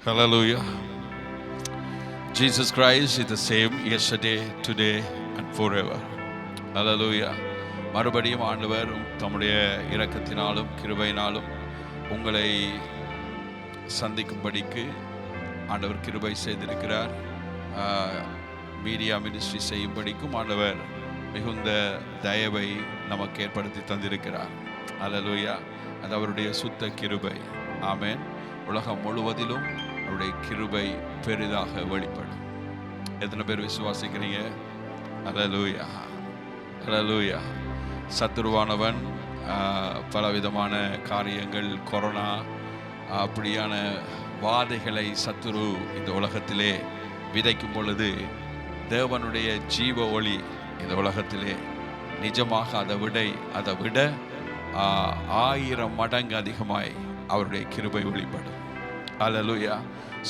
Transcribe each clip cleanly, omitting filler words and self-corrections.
Hallelujah. Jesus Christ is the same yesterday, today and forever. Hallelujah. மறுபடியும் ஆண்டவர் தம்முடைய இரக்கத்தினாலும் கிருபையினாலும் உங்களை சந்திக்கும்படிக்கு ஆண்டவர் கிருபை செய்திருக்கிறார். மீடியா மினிஸ்ட்ரி செய்யும்படிக்கும் ஆண்டவர் மிகுந்த தயவை நமக்கு ஏற்படுத்தி தந்திருக்கிறார். ஹல்லேலூயா. அது அவருடைய சுத்த கிருபை. ஆமென். உலகம் முழுவதிலும் அவருடைய கிருபை பெரிதாக வெளிப்படும். எத்தனை பேர் விசுவாசிக்கிறீங்க? ஹல்லேலூயா, ஹல்லேலூயா. சத்துருவானவன் பலவிதமான காரியங்கள், கொரோனா அப்படியான வாதைகளை சத்துரு இந்த உலகத்திலே விதைக்கும் பொழுது தேவனுடைய ஜீவ ஒளி இந்த உலகத்திலே நிஜமாக அதை விட 1000 மடங்கு அதிகமாய் அவருடைய கிருபை வெளிப்படும். ஹல்லேலூயா.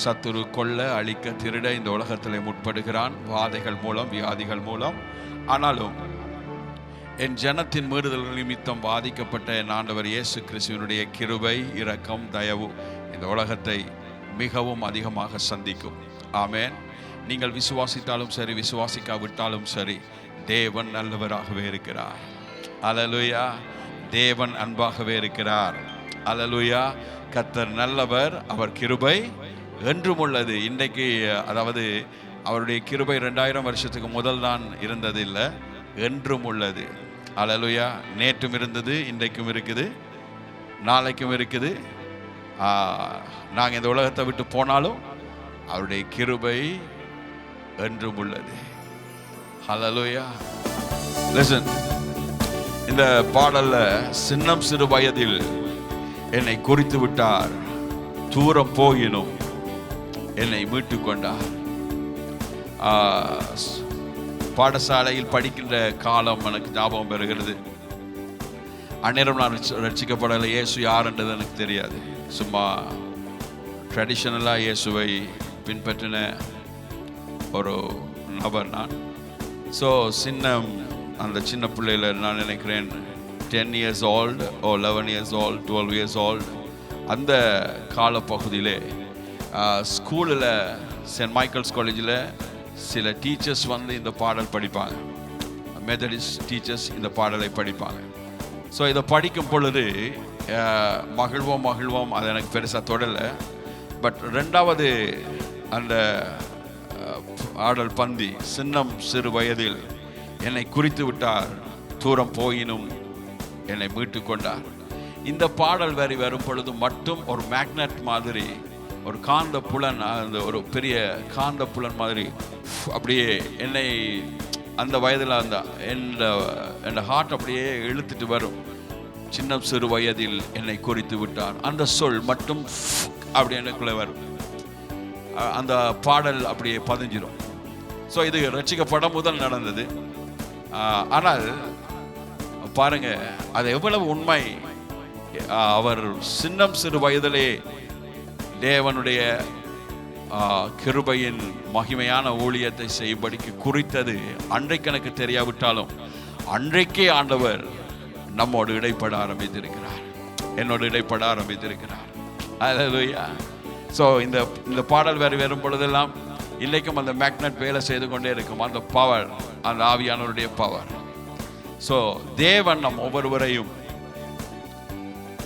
சத்துரு கொல்ல, அழிக்க, திருட இந்த உலகத்திலே முற்படுகிறான், வாதைகள் மூலம், வியாதிகள் மூலம். ஆனாலும் என் ஜனத்தின் மீறுதல்கள் நிமித்தம் பாதிக்கப்பட்ட என் ஆண்டவர் இயேசு கிறிஸ்துவினுடைய கிருபை, இரக்கம், தயவு இந்த உலகத்தை மிகவும் அதிகமாக சந்திக்கும். ஆமென். நீங்கள் விசுவாசித்தாலும் சரி, விசுவாசிக்காவிட்டாலும் சரி, தேவன் நல்லவராகவே இருக்கிறார். ஹல்லேலூயா. தேவன் அன்பாகவே இருக்கிறார். ஹல்லேலூயா. கர்த்தர் நல்லவர், அவர் கிருபை என்றும் உள்ளது. இன்றைக்கு அதாவது அவருடைய கிருபை 2000 வருஷத்துக்கு முதல் தான் இருந்தது இல்லை, என்றும் உள்ளது. ஹல்லேலூயா. நேற்றும் இருந்தது, இன்றைக்கும் இருக்குது, நாளைக்கும் இருக்குது. நாங்கள் இந்த உலகத்தை விட்டு போனாலும் அவருடைய கிருபை என்றும் உள்ளது. ஹல்லேலூயா. லிசன். இந்த பாடல்ல சின்னம் சிறு வயதில் என்னை குறித்து விட்டார், தூரம் போயினும் என்னை மீட்டு கொண்டார். பாடசாலையில் படிக்கின்ற காலம் எனக்கு ஞாபகம் பெறுகிறது. அந்நேரம் நான் ரட்சிக்கப்படலை. இயேசு யாருன்றது எனக்கு தெரியாது. சும்மா ட்ரெடிஷனலாக இயேசுவை பின்பற்றின ஒரு நபர் நான். ஸோ அந்த சின்ன பிள்ளையில நான் நினைக்கிறேன் 10 years old or 11 years old, 12 years old, அந்த காலப்பகுதியிலே ஸ்கூலில் சென்ட் மைக்கேல்ஸ் காலேஜில் சில டீச்சர்ஸ் வந்து இந்த பாடல் படிப்பாங்க. மெத்தடிஸ்ட் டீச்சர்ஸ் இந்த பாடலை படிப்பாங்க. ஸோ இதை படிக்கும் பொழுது மகிழ்வோம் அது எனக்கு பெருசாக தொடலை. பட் 2வது அந்த பாடல் பந்தி, சின்னம் சிறு வயதில் என்னை குறித்து விட்டார், தூரம் போயினும் என்னை மீட்டு கொண்டார். இந்த பாடல் வரி வரும் பொழுது மட்டும் ஒரு மேக்னெட் மாதிரி, ஒரு காந்த புலன், அந்த ஒரு பெரிய காந்த புலன் மாதிரி அப்படியே என்னை அந்த வயதில் அந்த என் ஹார்ட் அப்படியே இழுத்துட்டு வரும். சின்ன சிறு வயதில் என்னை குறித்து விட்டார், அந்த சொல் மட்டும் அப்படி எனக்குள்ளே வரும். அந்த பாடல் அப்படியே பதிஞ்சிடும். ஸோ இது ரட்சிக்கப்பட முதல் நடந்தது. ஆனால் பாருங்க, அது எவ்வளவு உண்மை. அவர் சின்னம் சிறு வயதிலே தேவனுடைய கிருபையின் மகிமையான ஊழியத்தை செய்யும்படிக்கு குறித்தது அன்றைக்கு எனக்கு தெரியாவிட்டாலும் அன்றைக்கே ஆண்டவர் நம்மோடு இடைப்பட ஆரம்பித்திருக்கிறார், என்னோடு இடைப்பட ஆரம்பித்திருக்கிறார். ஹல்லேலூயா. ஸோ இந்த பாடல் வேறு வரும் பொழுதெல்லாம் இன்றைக்கும் அந்த மேக்னெட் வேலை செய்து கொண்டே இருக்கும், அந்த பவர், அந்த ஆவியானவருடைய பவர். ஸோ தேவன் நம் ஒவ்வொருவரையும்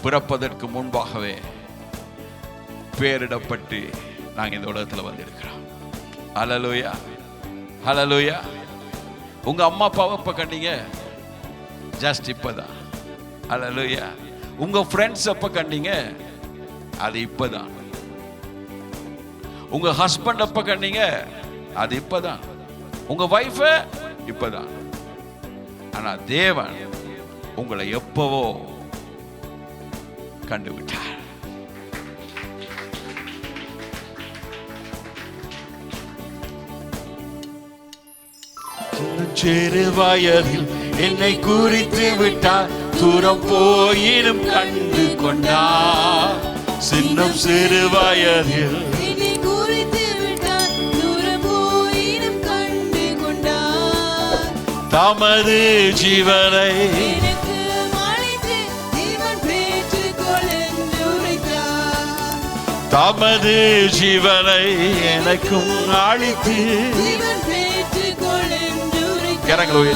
பிறப்பதற்கு முன்பாகவே பேரிடப்பட்டு நாங்கள் இந்த உலகத்தில் வந்திருக்கிறோம். ஹல்லேலூயா, ஹல்லேலூயா. உங்க அம்மா அப்பாவை எப்போ கண்டீங்க? ஜஸ்ட் இப்போதான். ஹல்லேலூயா. உங்க ஃப்ரெண்ட்ஸ் எப்போ கண்டீங்க? அது இப்போதான். உங்க ஹஸ்பண்ட் எப்போ கண்டீங்க? அது இப்போதான். உங்க வைஃபை இப்போதான். ஆனா தேவன் உங்களை எப்பவோ கண்டுவிட்டார். சிறு வயதில் என்னை குறித்து விட்டார், தூரம் போயினும் கண்டு கொண்டார். சின்னம் சிறு வயதில் என்னை குறித்து விட்டார், தூரம் போயினும் கண்டு கொண்டார். தமது ஜீவனை தமது ஜீவனை எனக்கும் அளித்து கரங்களை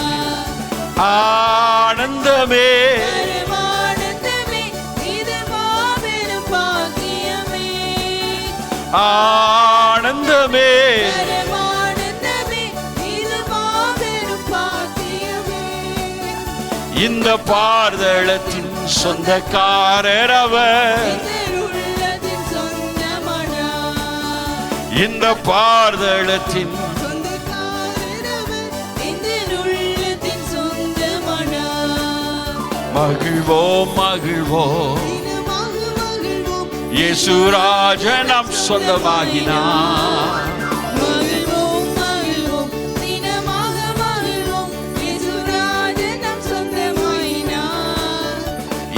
ஆனந்தமே ஆனந்தமே இந்த பார்தளத்தின் சொந்தக்காரர் அவர், இந்த பார்தளத்தின் மகிழ்வோம் மகிழ்வோம் இயேசுராஜ நம் சொந்தமாகினார்.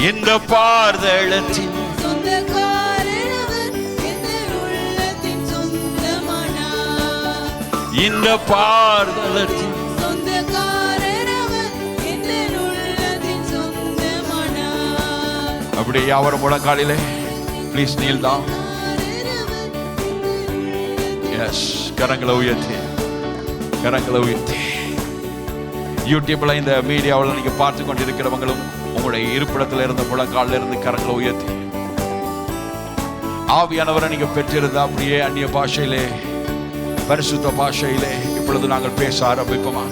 இந்த பார்தளத்தின் இந்த பார்தளத்தின் அப்படியே அவர் முழங்காலிலே ப்ளீஸ் நீல் தான். எஸ், கரங்களை உயர்த்தி கரங்களை உயர்த்தி. யூடியூப்ல இந்த மீடியாவில் நீங்க பார்த்து கொண்டிருக்கிறவங்களும் உங்களுடைய இருப்பிடத்தில் இருந்த முழங்காலில் இருந்து கரங்களை உயர்த்தி ஆவியானவரை நீங்க பெற்றிருந்தா அப்படியே அந்நிய பாஷையிலே பரிசுத்த பாஷையிலே இப்பொழுது நாங்கள் பேச ஆரம்பிப்போமா?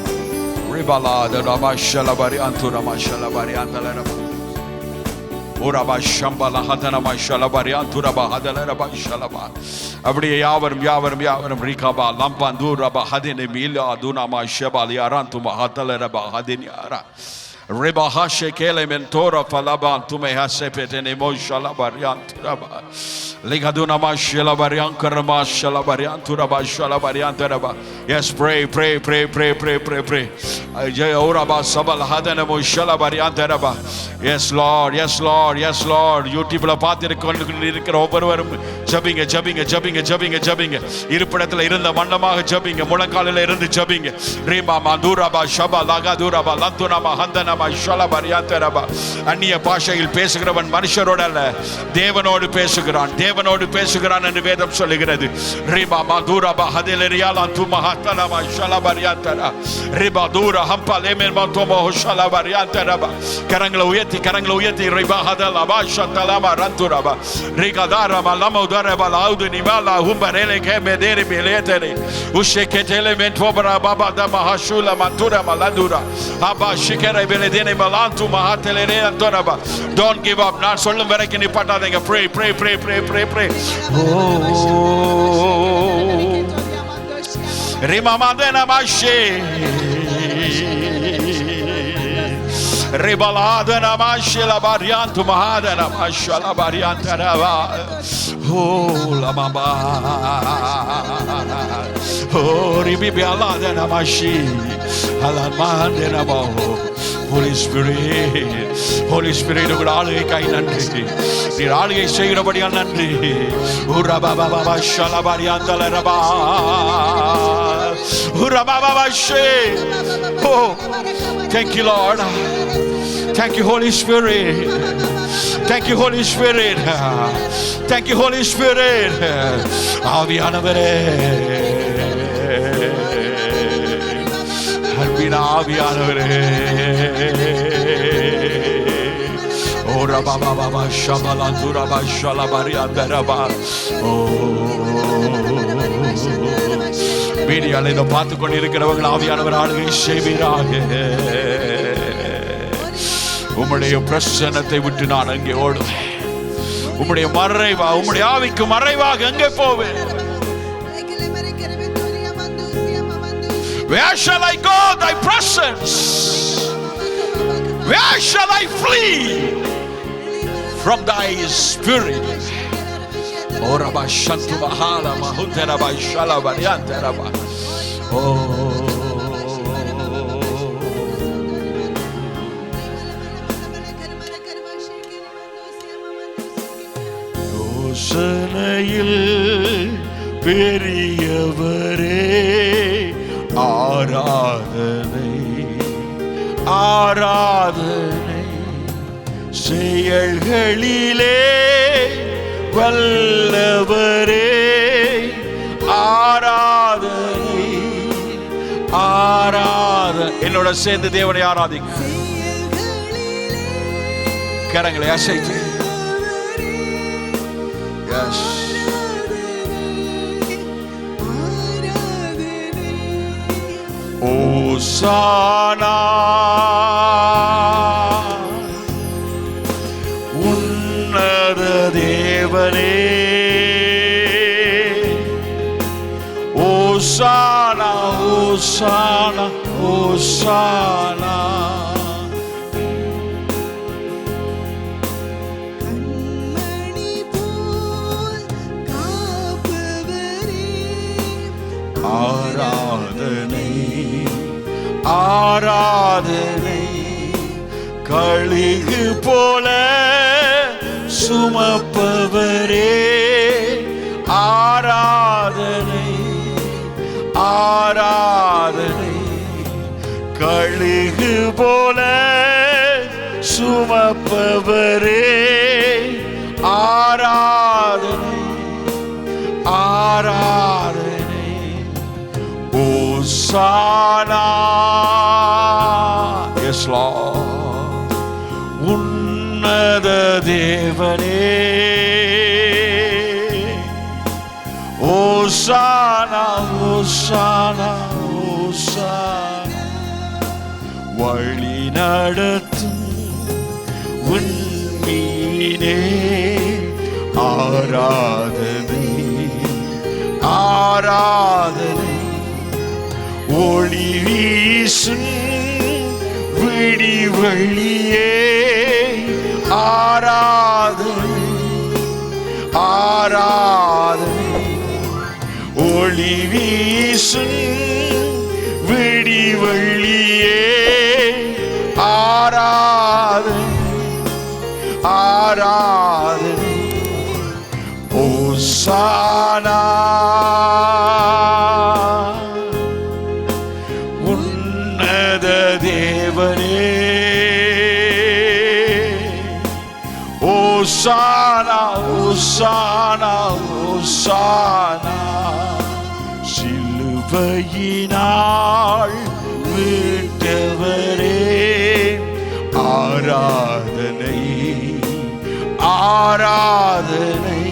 அப்படியே யாவரும் யாவரும் யாவரும் ரிகபா லம்பாந்தூரபா ஹதினி மீலா துனமா Shafali அராந்துமா ஹதலரபா ஹதினியாரா Reba hashe kele mentora falaban tume hasepete nemo shalabarian turaba ligaduna mashela barian karma shalabarian turaba shalabarian turaba. Yes, pray pray pray pray pray pray pray jay oraba sabal hadana mo shalabarian turaba. Yes Lord, yes Lord, yes Lord. YouTube la பாத்திருக்கிற ஒவ்வொருவரும் ஜெபிங்க ஜெபிங்க ஜெபிங்க ஜெபிங்க ஜெபிங்க. இருப்பிடத்தில் இருந்த மண்டமாக ஜெபிங்க, முழங்காலில் இருந்து ஜெபிங்க. ரீமா மாதுரபா ஷபா லகாதுரபா லந்துனமா ஹந்தன அந்நிய பாஷையில் பேசுகிறவன் மனுஷரோடு அல்ல தேவனோடு பேசுகிறான், தேவனோடு பேசுகிறான் என்று வேதம் சொல்லுகிறது. ரிபா மதுரபா ஹதிலரியாலா துமஹதலமா ஷலபரியாந்தரா ரிபா தூர ஹம்பா லேமென் மதோமோ ஷலபரியாந்தரா. கரங்களை உயர்த்தி கரங்களை உயர்த்தி ரிபா ஹதலபா ஷதலமா ரந்துரபா ரிகதாரமா லமௌதரபா லவுது நிவாலா ஹும்பரேலே கேமெதேரி பிலேதரி உஷேகேதேலே மென்டோபரா பாபா தமஹஷுல மதுரா மலதுரா அபா ஷிகரை Don't give up. நான் சொல்லும் வரைக்கும் நிப்பாட்டாதீங்க. Pray pray pray pray pray pray. Rimamandena mashe Ribaladena mashe la variantu mahadena masha la variantara. Oh la mama oh ribibi aladena mashi alamandena bo. Holy Spirit, Holy Spirit, உங்கள் ஆளுகைக்காய் நன்றி, நீர் ஆளுகை செய்கிறபடியால் நன்றி. உரபாபாபா ஷலபரியாந்தலரபா உரபாபாபா ஷே. Oh, thank you Lord, thank you Holy Spirit, thank you Holy Spirit, thank you Holy Spirit. ஆவியானவரே, அன்பின் ஆவியானவரே, ஓரா பாபா பாபா ஷபலா துரபா ஷலபரியாந்தரபா. ஓ மீடியால இதை பார்த்து கொண்டிருக்கிறவர்கள் ஆவியானவர் ஆளுகை செய்வீராக. உம்முடைய பிரசன்னத்தை விட்டு நான் அங்கே ஓடுவேன், உம்முடைய மறைவா உம்முடைய ஆவிக்கு மறைவாக அங்கே போவேன். Where shall I go? Thy presence. Where shall I flee from thy spirit? Oh Rabba Shantu Mahala Mahutera Ba Shala Variantera Ba. Oh யோசனையில் பெரியவரே, ஆராதனை ஆராதனை செயல்களிலே வல்லவர் என்னோட சேர்ந்து தேவனை ஆராதிங்க. கரங்களை அசைத்து ஓசானா உன்னத தேவனே, ஓசானா ஓசானா ஓசானா. ஆராதனை ஆராதனை கழுகு போல சுமப்பவரே, ஆராதனை ஆராதனை கழுகு போல சுமப்பவரே, ஆராதனை ஆராதனை. ஓசானா yes Lord, உன்னத தேவனே, ஓசானா ஓசானா ஓசானா. வழி நடத்தும் உன்மீனே, ஆராதனை ஆராதனை. ஒளி வீசும் விடிவெளியே, ஆராதனை ஆராதனை. ஒளி வீசும் விடிவெளியே, ஆராதனை ஆராதனை. ஓசானா உன்னத தேவனே, ஓசானா ஓசானா ஓசானா. சிலுவையினால் மீட்டவரே, ஆராதனை ஆராதனை.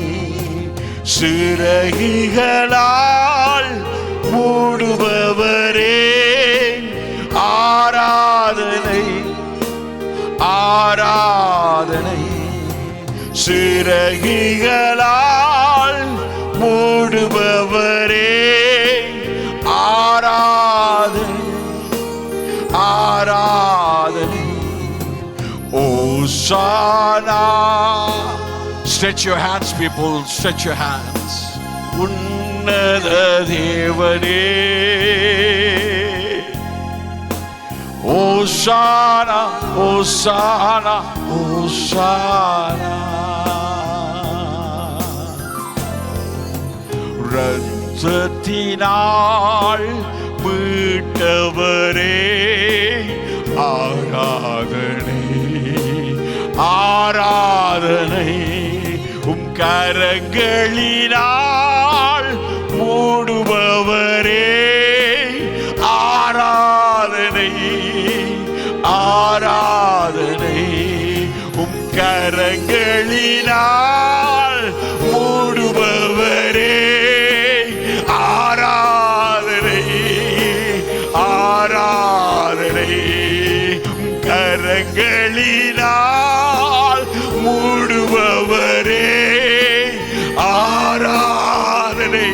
சிறகுகளால் மூடுபவரே, ஆராதனை ஆராதனை. சிறகுகளால் மூடுபவரே, ஆராதனை ஆராதனை. ஓசானா. Stretch your hands, people, stretch your hands. உன்னத தேவனே, ஓசானா ஓசானா ஓசானா. இரத்தத்தினால் மீட்டவரே, ஆராதனை ஆராதனை. உம் கரங்களினால் மூடுபவரே, ஆராதனை ஆராதனை. உம் கரங்களினால் மூடுபவரே, ஆராதனை ஆராதனை. கரங்களினால் மூடுபவரே, ஆராதனை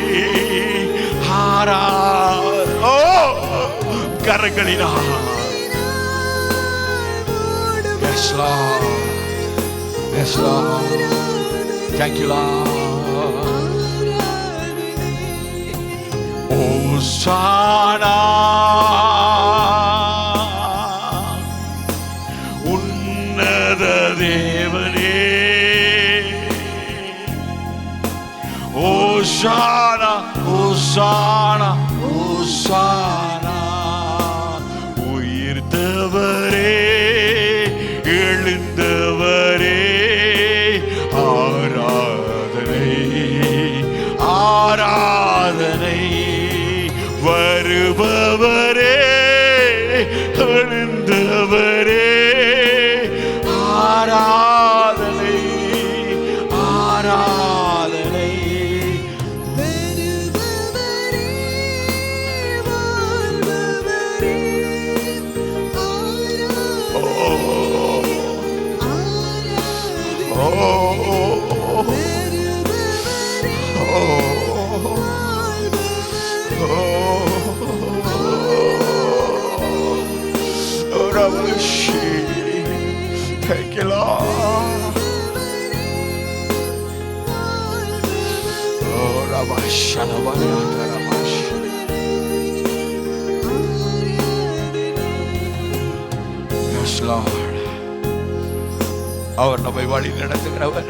ஆராதனை. ஓ கரங்களினால். Yes Lord, yes Lord, thank you Lord. ஓசானா உன்னத தேவனே, ஓசானா ஓசானா ஓசானா. உயிர்த்தவரே, எழுந்தவரே, ஆராதனை ஆராதனை. வருபவரே, Yes, Lord. அவர் நம்மை வழி நடத்துகிறவர்,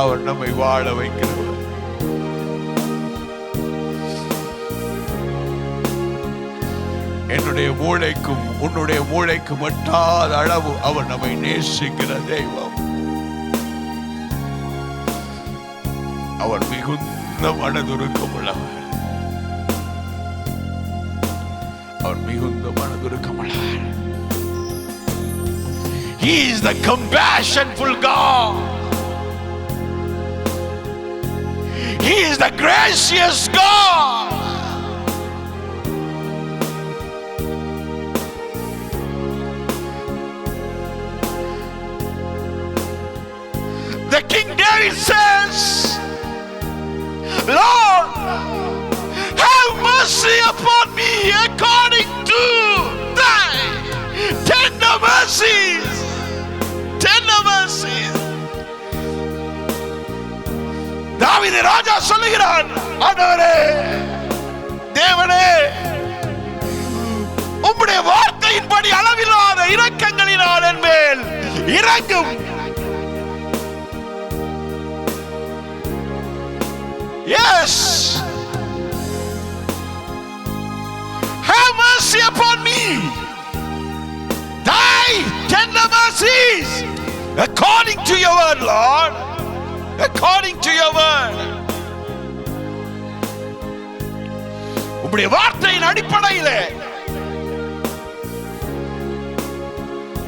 அவர் நம்மை வாழ வைக்கிறவர். என்னுடைய மூளைக்கும் உன்னுடைய மூளைக்கும் எட்டாத அளவு அவர் நம்மை நேசிக்கிற தெய்வம். அவர் மிகுந்த மனதுருக்கம் உள்ளவர், அவர் மிகுந்த மனதுருக்கம் உள்ளவர். He is the compassionful God. He is the gracious God. The King David says, Lord, have mercy upon me according to thy tender mercies. Tender mercies. தாவீது ராஜா சொல்லுகிறார், ஆண்டவரே, தேவனே, உம்முடைய வார்த்தையின்படி அளவில்லாத இரக்கங்களினால் என் மேல் இரங்கும். Yes, have mercy upon me, thy tender mercies, according to your word, Lord, according to your word. உம்முடைய வார்த்தையின் அடிப்படையிலே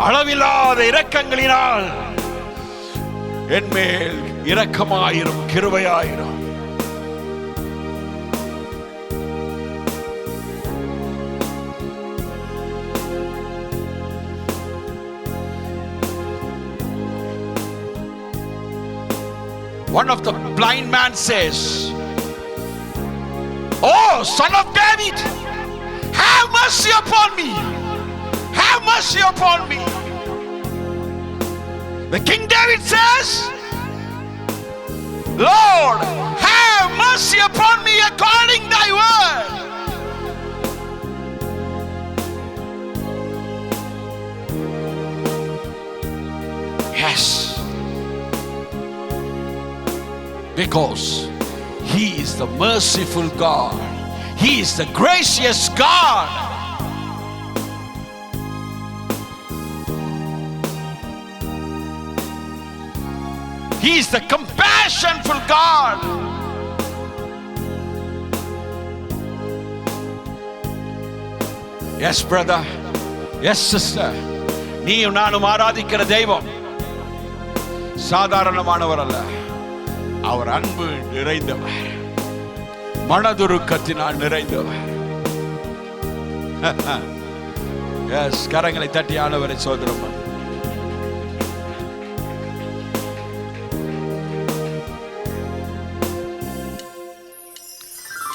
அளவில்லாத இரக்கங்களினால் என் மேல் இரக்கமாயிரும், கிருபையாயிரும். One of the blind man says, oh, son of David, have mercy upon me. Have mercy upon me. The King David says, Lord, have mercy upon me according to thy word. Yes. Because He is the merciful God. He is the gracious God. He is the compassionful God. Yes, brother. Yes, sister. நீயும் நானும் ஆராதிக்கிற தெய்வம் சாதாரணமானவர் அல்ல. அவர் அன்பு நிறைந்தவர், மனதுருக்கத்தினால் நிறைந்தவர். S, கரங்களை தட்டி ஆண்டவரை சோதரம்.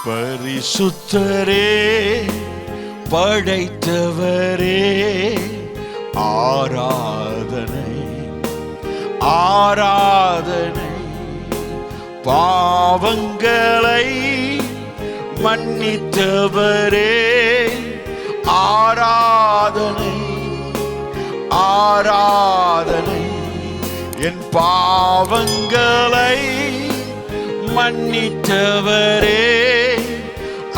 பரிசுத்தரே, படைத்தவரே, ஆராதனை ஆராதனை. பாவங்களை மன்னித்தவரே, ஆராதனை ஆராதனை. என் பாவங்களை மன்னித்தவரே,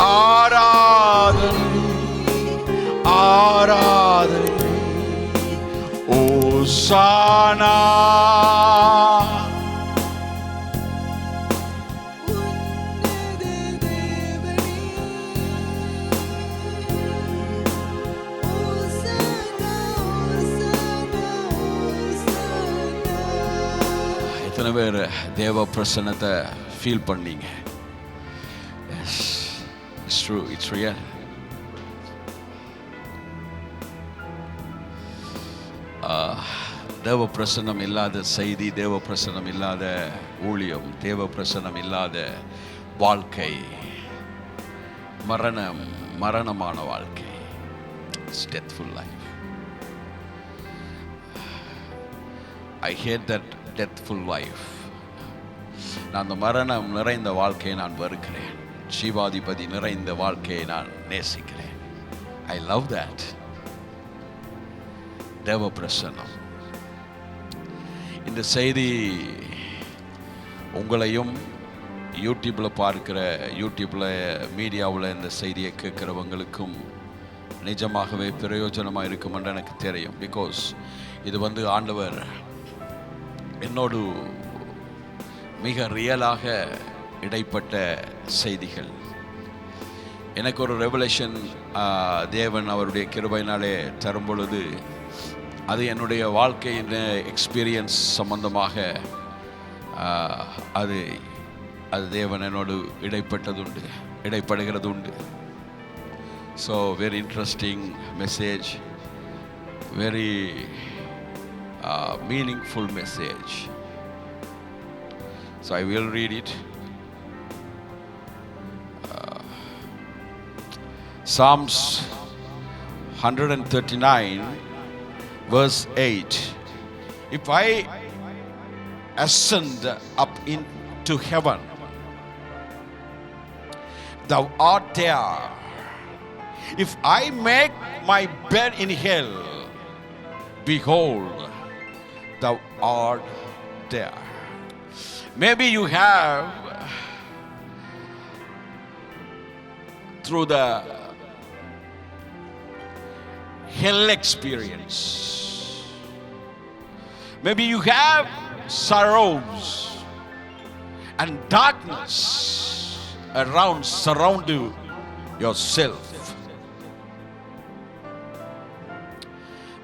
ஆராதனை ஆராதனை. ஓசானா பேர் தேவ பிரசன்னத்தை ஃபீல் பண்ணீங்க? Yes, it's true, it's real. தேவ பிரசன்னம் இல்லாத செய்தி, தேவ பிரசன்னம் இல்லாத ஊழியம், தேவ பிரசன்னம் இல்லாத வாழ்க்கை மரணமான வாழ்க்கை. It's deathful life. I hate that deathful life. நான் அந்த மரணம் நிறைந்த வாழ்க்கையை நான் வெறுக்கிறேன். ஜீவாதிபதி நிறைந்த வாழ்க்கையை நான் நேசிக்கிறேன். I love that. தேவ பிரசன்னம். இந்த செய்தி உங்களையும் யூடியூப்பில் பார்க்கிற, யூடியூப்பில் மீடியாவில் இந்த செய்தியை கேட்குறவங்களுக்கும் நிஜமாகவே பிரயோஜனமாக இருக்கும் என்று எனக்கு தெரியும். பிகாஸ் இது ஆண்டவர் என்னோடு மிக ரியலாக இடைப்பட்ட செய்திகள். எனக்கு ஒரு ரெவலேஷன் தேவன் அவருடைய கிருபையினாலே தரும் பொழுது அது என்னுடைய வாழ்க்கையின் எக்ஸ்பீரியன்ஸ் சம்பந்தமாக அது தேவன் என்னோடு இடைப்படுகிறது உண்டு. So very interesting message, very meaningful message. So I will read it. Psalms 139 verse 8. If I ascend up into heaven, thou art there. If I make my bed in hell, behold, thou art there. Maybe you have, through the hell experience, maybe you have sorrows and darkness surround yourself.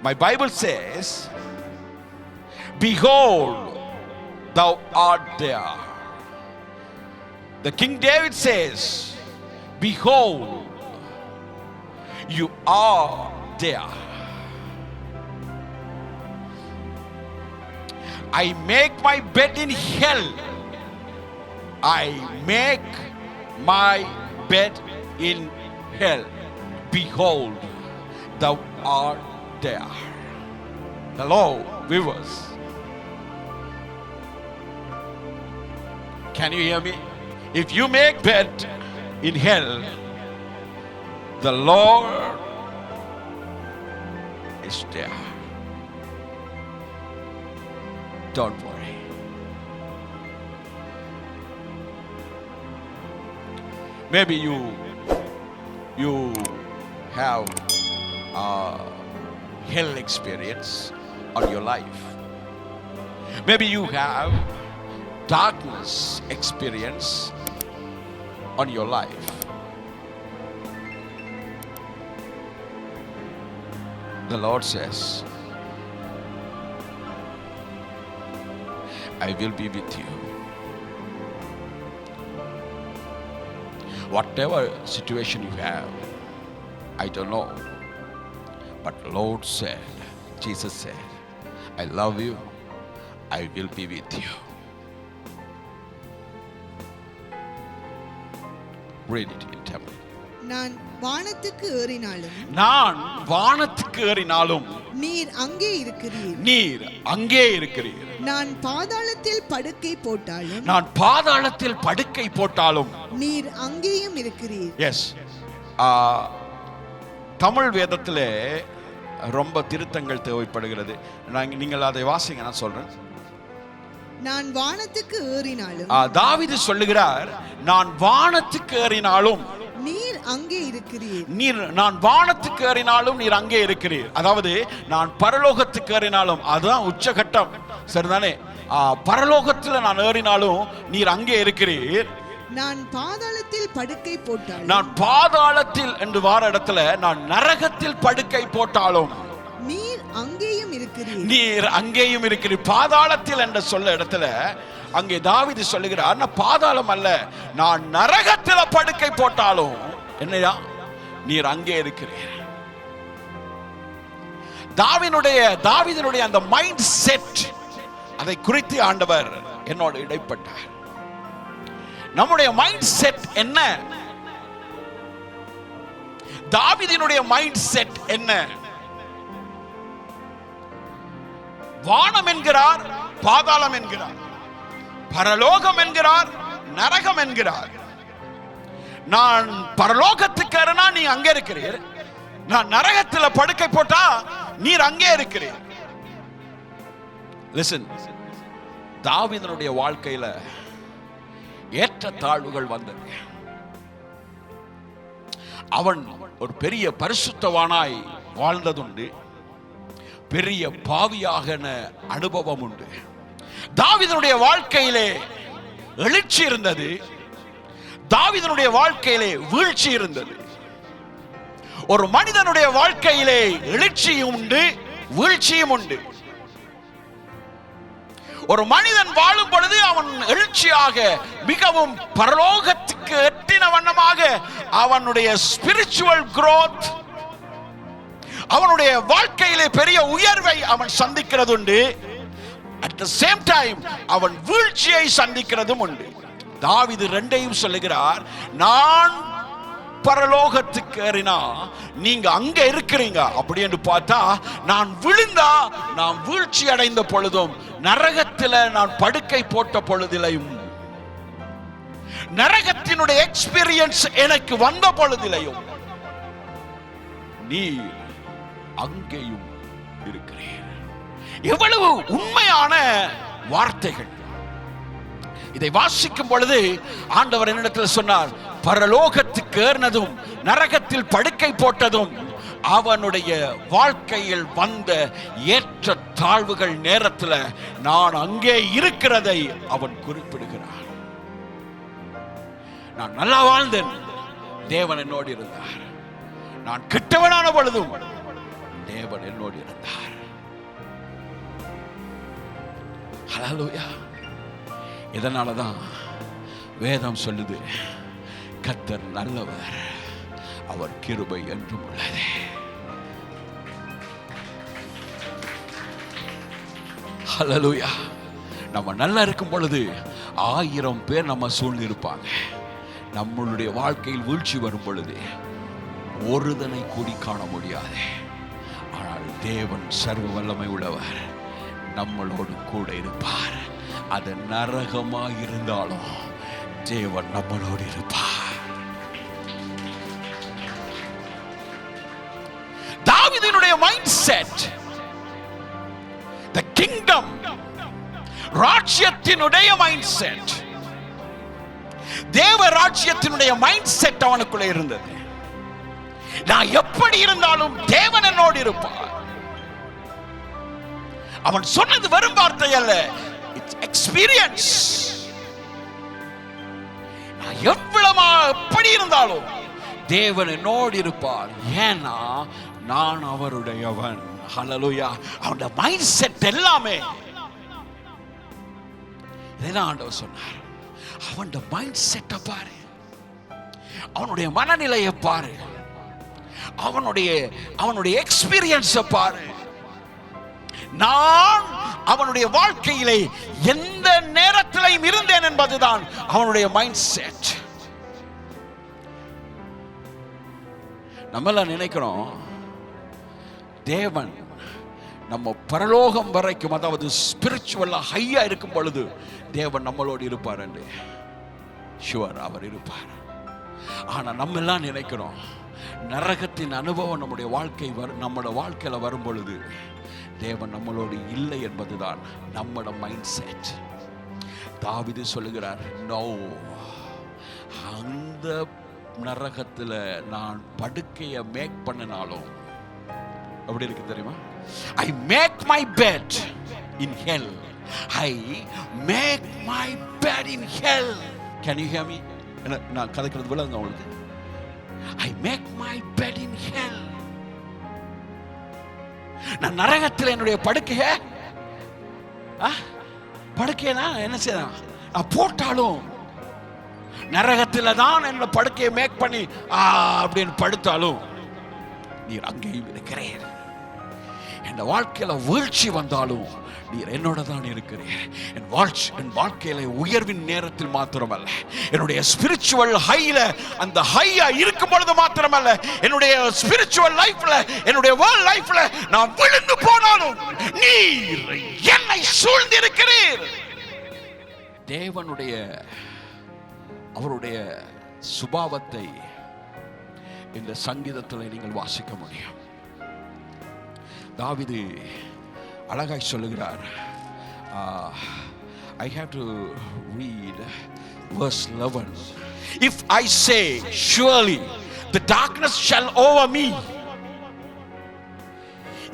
My Bible says, behold, thou art there. The King David says, behold, you are there. I make my bed in hell. I make my bed in hell. Behold, thou art there. Hello, viewers. Can you hear me? If you make bed in hell, the Lord is there. Don't worry. Maybe you have a hell experience on your life. Maybe you have darkness experience on your life. The Lord says, I will be with you. Whatever situation you have, I don't know. But the Lord said, Jesus said, I love you. I will be with you. Read it in Tamil. நான் வானத்துக்கு ஏறினாலும் நீர் அங்கே இருக்கிறீர். நான் பாதாளத்தில் படுக்கை போட்டாலும் நீர் அங்கேயும் இருக்கிறீர். எஸ், தமிழ் வேதத்திலே ரொம்ப திருத்தங்கள் தேவைப்படுகிறது. நீங்கள் அதை வாசிங்க, நான் சொல்றேன். நான் வானத்துக்கு ஏறினாலும், தாவீது சொல்லுகிறார், நான் வானத்துக்கு ஏறினாலும் நீர் அங்கே இருக்கிறீர். நான் வானத்துக்கு ஏறினாலும் நீர் அங்கே இருக்கிறீர். அதாவது நான் பரலோகத்துக்கு ஏறினாலும், அதுதான் உச்சகட்டம், சரிதானே? பரலோகத்தில் நான் ஏறினாலும் நீர் அங்கே இருக்கிறீர். நான் பாதாளத்தில் படுக்கை போட்டாலும், நான் பாதாளத்தில் என்று வார இடத்துல நான் நரகத்தில் படுக்கை போட்டாலும் நீர் அங்கேயும் இருக்கிறீர். நீர் அங்கேயும் இருக்கிறீர். பாதாளத்தில் என்ற சொல்ல இடத்துல அங்கே தாவீது சொல்லுகிறார், நான் பாதாளம் அல்ல, நான் நரகத்தில் படுக்கை போட்டாலும் என்னையா நீர் அங்கே இருக்கிறீர். தாவீதினுடைய அந்த மைண்ட் செட், அதை குறித்து ஆண்டவர் என்னோடு இடைப்பட்டார். நம்முடைய மைண்ட் செட் என்ன? தாவீதினுடைய மைண்ட் செட் என்ன? வானம் என்கிறார், பாதாளம் என்கிறார். பரலோகம் என்கிறார், நரகம் என்கிறார். நான் பரலோகத்துக்கு ஏறினா நீ அங்கே இருக்கிறீர், நான் நரகத்தில் படுக்கை போட்டா நீர் அங்கே இருக்கிறீர். லிசன், தாவீதுடைய வாழ்க்கையில ஏற்ற தாழ்வுகள் வந்தது. அவன் ஒரு பெரிய பரிசுத்தவானாய் வாழ்ந்ததுண்டு, பெரிய பாவியாக அனுபவம் உண்டு. தாவீதுடைய வாழ்க்கையிலே எழுச்சி இருந்தது, தாவீதுடைய வாழ்க்கையிலே வீழ்ச்சி இருந்தது. ஒரு மனிதனுடைய வாழ்க்கையிலே எழுச்சியும் உண்டு, வீழ்ச்சியும் உண்டு. ஒரு மனிதன் வாழும் பொழுது அவன் எழுச்சியாக மிகவும் பரலோகத்துக்கு எட்டின வண்ணமாக அவனுடைய ஸ்பிரிச்சுவல் growth, அவனுடைய வாழ்க்கையிலே பெரிய உயர்வை அவன் சந்திக்கிறது உண்டு. at the same time அவன் வீழ்ச்சியை சந்திக்கிறதும் உண்டு. தாவீது ரெண்டையும் சொல்லுகிறார். நான் பரலோகத்துக்கு ஏறினா நீங்க அங்க இருக்கிறீங்க அப்படி என்று பார்த்தா, நான் விழுந்தா நான் வீழ்ச்சி அடைந்த பொழுதும், நரகத்தில் நான் படுக்கை போட்ட பொழுதிலையும், நரகத்தினுடைய எக்ஸ்பீரியன்ஸ் எனக்கு வந்த பொழுதிலையும் நீ அங்கேயும் இருக்கிறீர். எவ்வளவு உண்மையான வார்த்தைகள்! இதை வாசிக்கும் பொழுது ஆண்டவர் என்னிடத்தில் சொன்னார், பரலோகத்துக்கு ஏறினதும் நரகத்தில் படுக்கை போட்டதும் அவனுடைய வாழ்க்கையில் வந்த ஏற்ற தாழ்வுகள் நேரத்தில் நான் அங்கே இருக்கிறதை அவன் குறிப்பிடுகிறான். நான் நல்லா வாழ்ந்தேன், தேவன் என்னோடு இருந்தார். நான் கெட்டவனான பொழுதும் தேவன் என்னோடு இருந்தார். ஹல்லேலூயா! இதனாலதான் வேதம் சொல்லுது, கர்த்தர் நல்லவர், அவர் கிருபை என்றும் உள்ளது. ஹல்லேலூயா! நம்ம நல்லா இருக்கும் பொழுது 1000 பேர் நம்ம சூழ்ந்து இருப்பாங்க. நம்மளுடைய வாழ்க்கையில் வீழ்ச்சி வரும் பொழுது ஒருதனை கூடி காண முடியாது. ஆனால் தேவன் சர்வ வல்லமை உள்ளவர், நம்மளோடு கூட இருப்பார். அது நரகமாக இருந்தாலும் தேவன் நம்மளோடு இருப்பார். தாவீதினுடைய மைண்ட் செட், the kingdom, ராஜ்யத்தினுடைய மைண்ட் செட், தேவ ராஜ்யத்தினுடைய மைண்ட் செட் அவனுக்குள்ளே இருந்தது. நான் எப்படி இருந்தாலும் தேவன் என்னோடு இருப்பார். அவன் சொன்னது வெறும் வார்த்தை அல்ல, இட்ஸ் எக்ஸ்பீரியன்ஸ். நான் எவ்வளவு எப்படி இருந்தாலும் தேவன் என்னோடு இருப்பார், ஏன்னா நான் அவருடையவன். ஹல்லேலூயா! அவனுடைய மைண்ட் செட் எல்லாமே இதான் ஆண்டவர் சொன்னார். அவனுடைய மைண்ட் செட்டை பாரு, அவனுடைய மனநிலையை பாரு, அவனுடைய எக்ஸ்பீரியன்ஸை பாரு. நான் அவனுடைய வாழ்க்கையிலே எந்த நேரத்திலையும் இருந்தேன் என்பதுதான் அவனுடைய மைண்ட் செட். நம்மெல்லாம் நினைக்கிறோம் தேவன் நம்ம பரலோகம் வரைக்கும், அதாவது ஸ்பிரிச்சுவலா ஹையா இருக்கும் பொழுது தேவன் நம்மளோடு இருப்பார் என்று. ஷுவர், அவர் இருப்பார். ஆனா நம்ம எல்லாம் நினைக்கிறோம் நரகத்தின் அனுபவம் நம்முடைய வாழ்க்கையில வரும் பொழுது தேவன் நம்மளோடு இல்லை என்பதுதான் நம்மளோட மைண்ட் செட். தாவீது சொல்லுகிறார், நோ, அந்த நரகத்தில் நான் படுக்கையை மேக் பண்ணினாலும் அப்படி இருக்கு தெரியுமா? I make my bed in hell. I make my bed in hell. Can you hear me? நான் கதைக்கிறது விளங்க உங்களுக்கு? I make my bed in hell. நான் நரகத்தில் என்னுடைய படுக்கையை என்ன செய்யலாம்? நான் போட்டாலும் நரகத்தில் தான் என்னோட படுக்கையை மேக் பண்ணி அப்படின்னு படுத்தாலும் நீர் அங்கேயும் இருக்கிறீர். என் வாழ்க்கையில வீழ்ச்சி வந்தாலும் நீர் என்னோட தான் இருக்கிறீர். என் வாழ்க்கையில உயர்வின் நேரத்தில் மாத்திரமல்ல, என்னுடைய ஸ்பிரிச்சுவல் ஹைல, அந்த ஹையா இருக்கும் பொழுது மாத்திரமல்ல, என்னுடைய ஸ்பிரிச்சுவல் லைஃப்ல, என்னுடைய வேர்ல்ட் லைஃப்ல நான் விழுந்து போனாலும் நீர் என்னை சூழ்ந்து இருக்கிறீர். தேவனுடைய அவருடைய சுபாவத்தை இந்த சங்கீதத்தில் நீங்கள் வாசிக்க முடியும். தாவீது அழகாய் சொல்லுகிறார். I have to read verse 11. If I say, surely the darkness shall over me,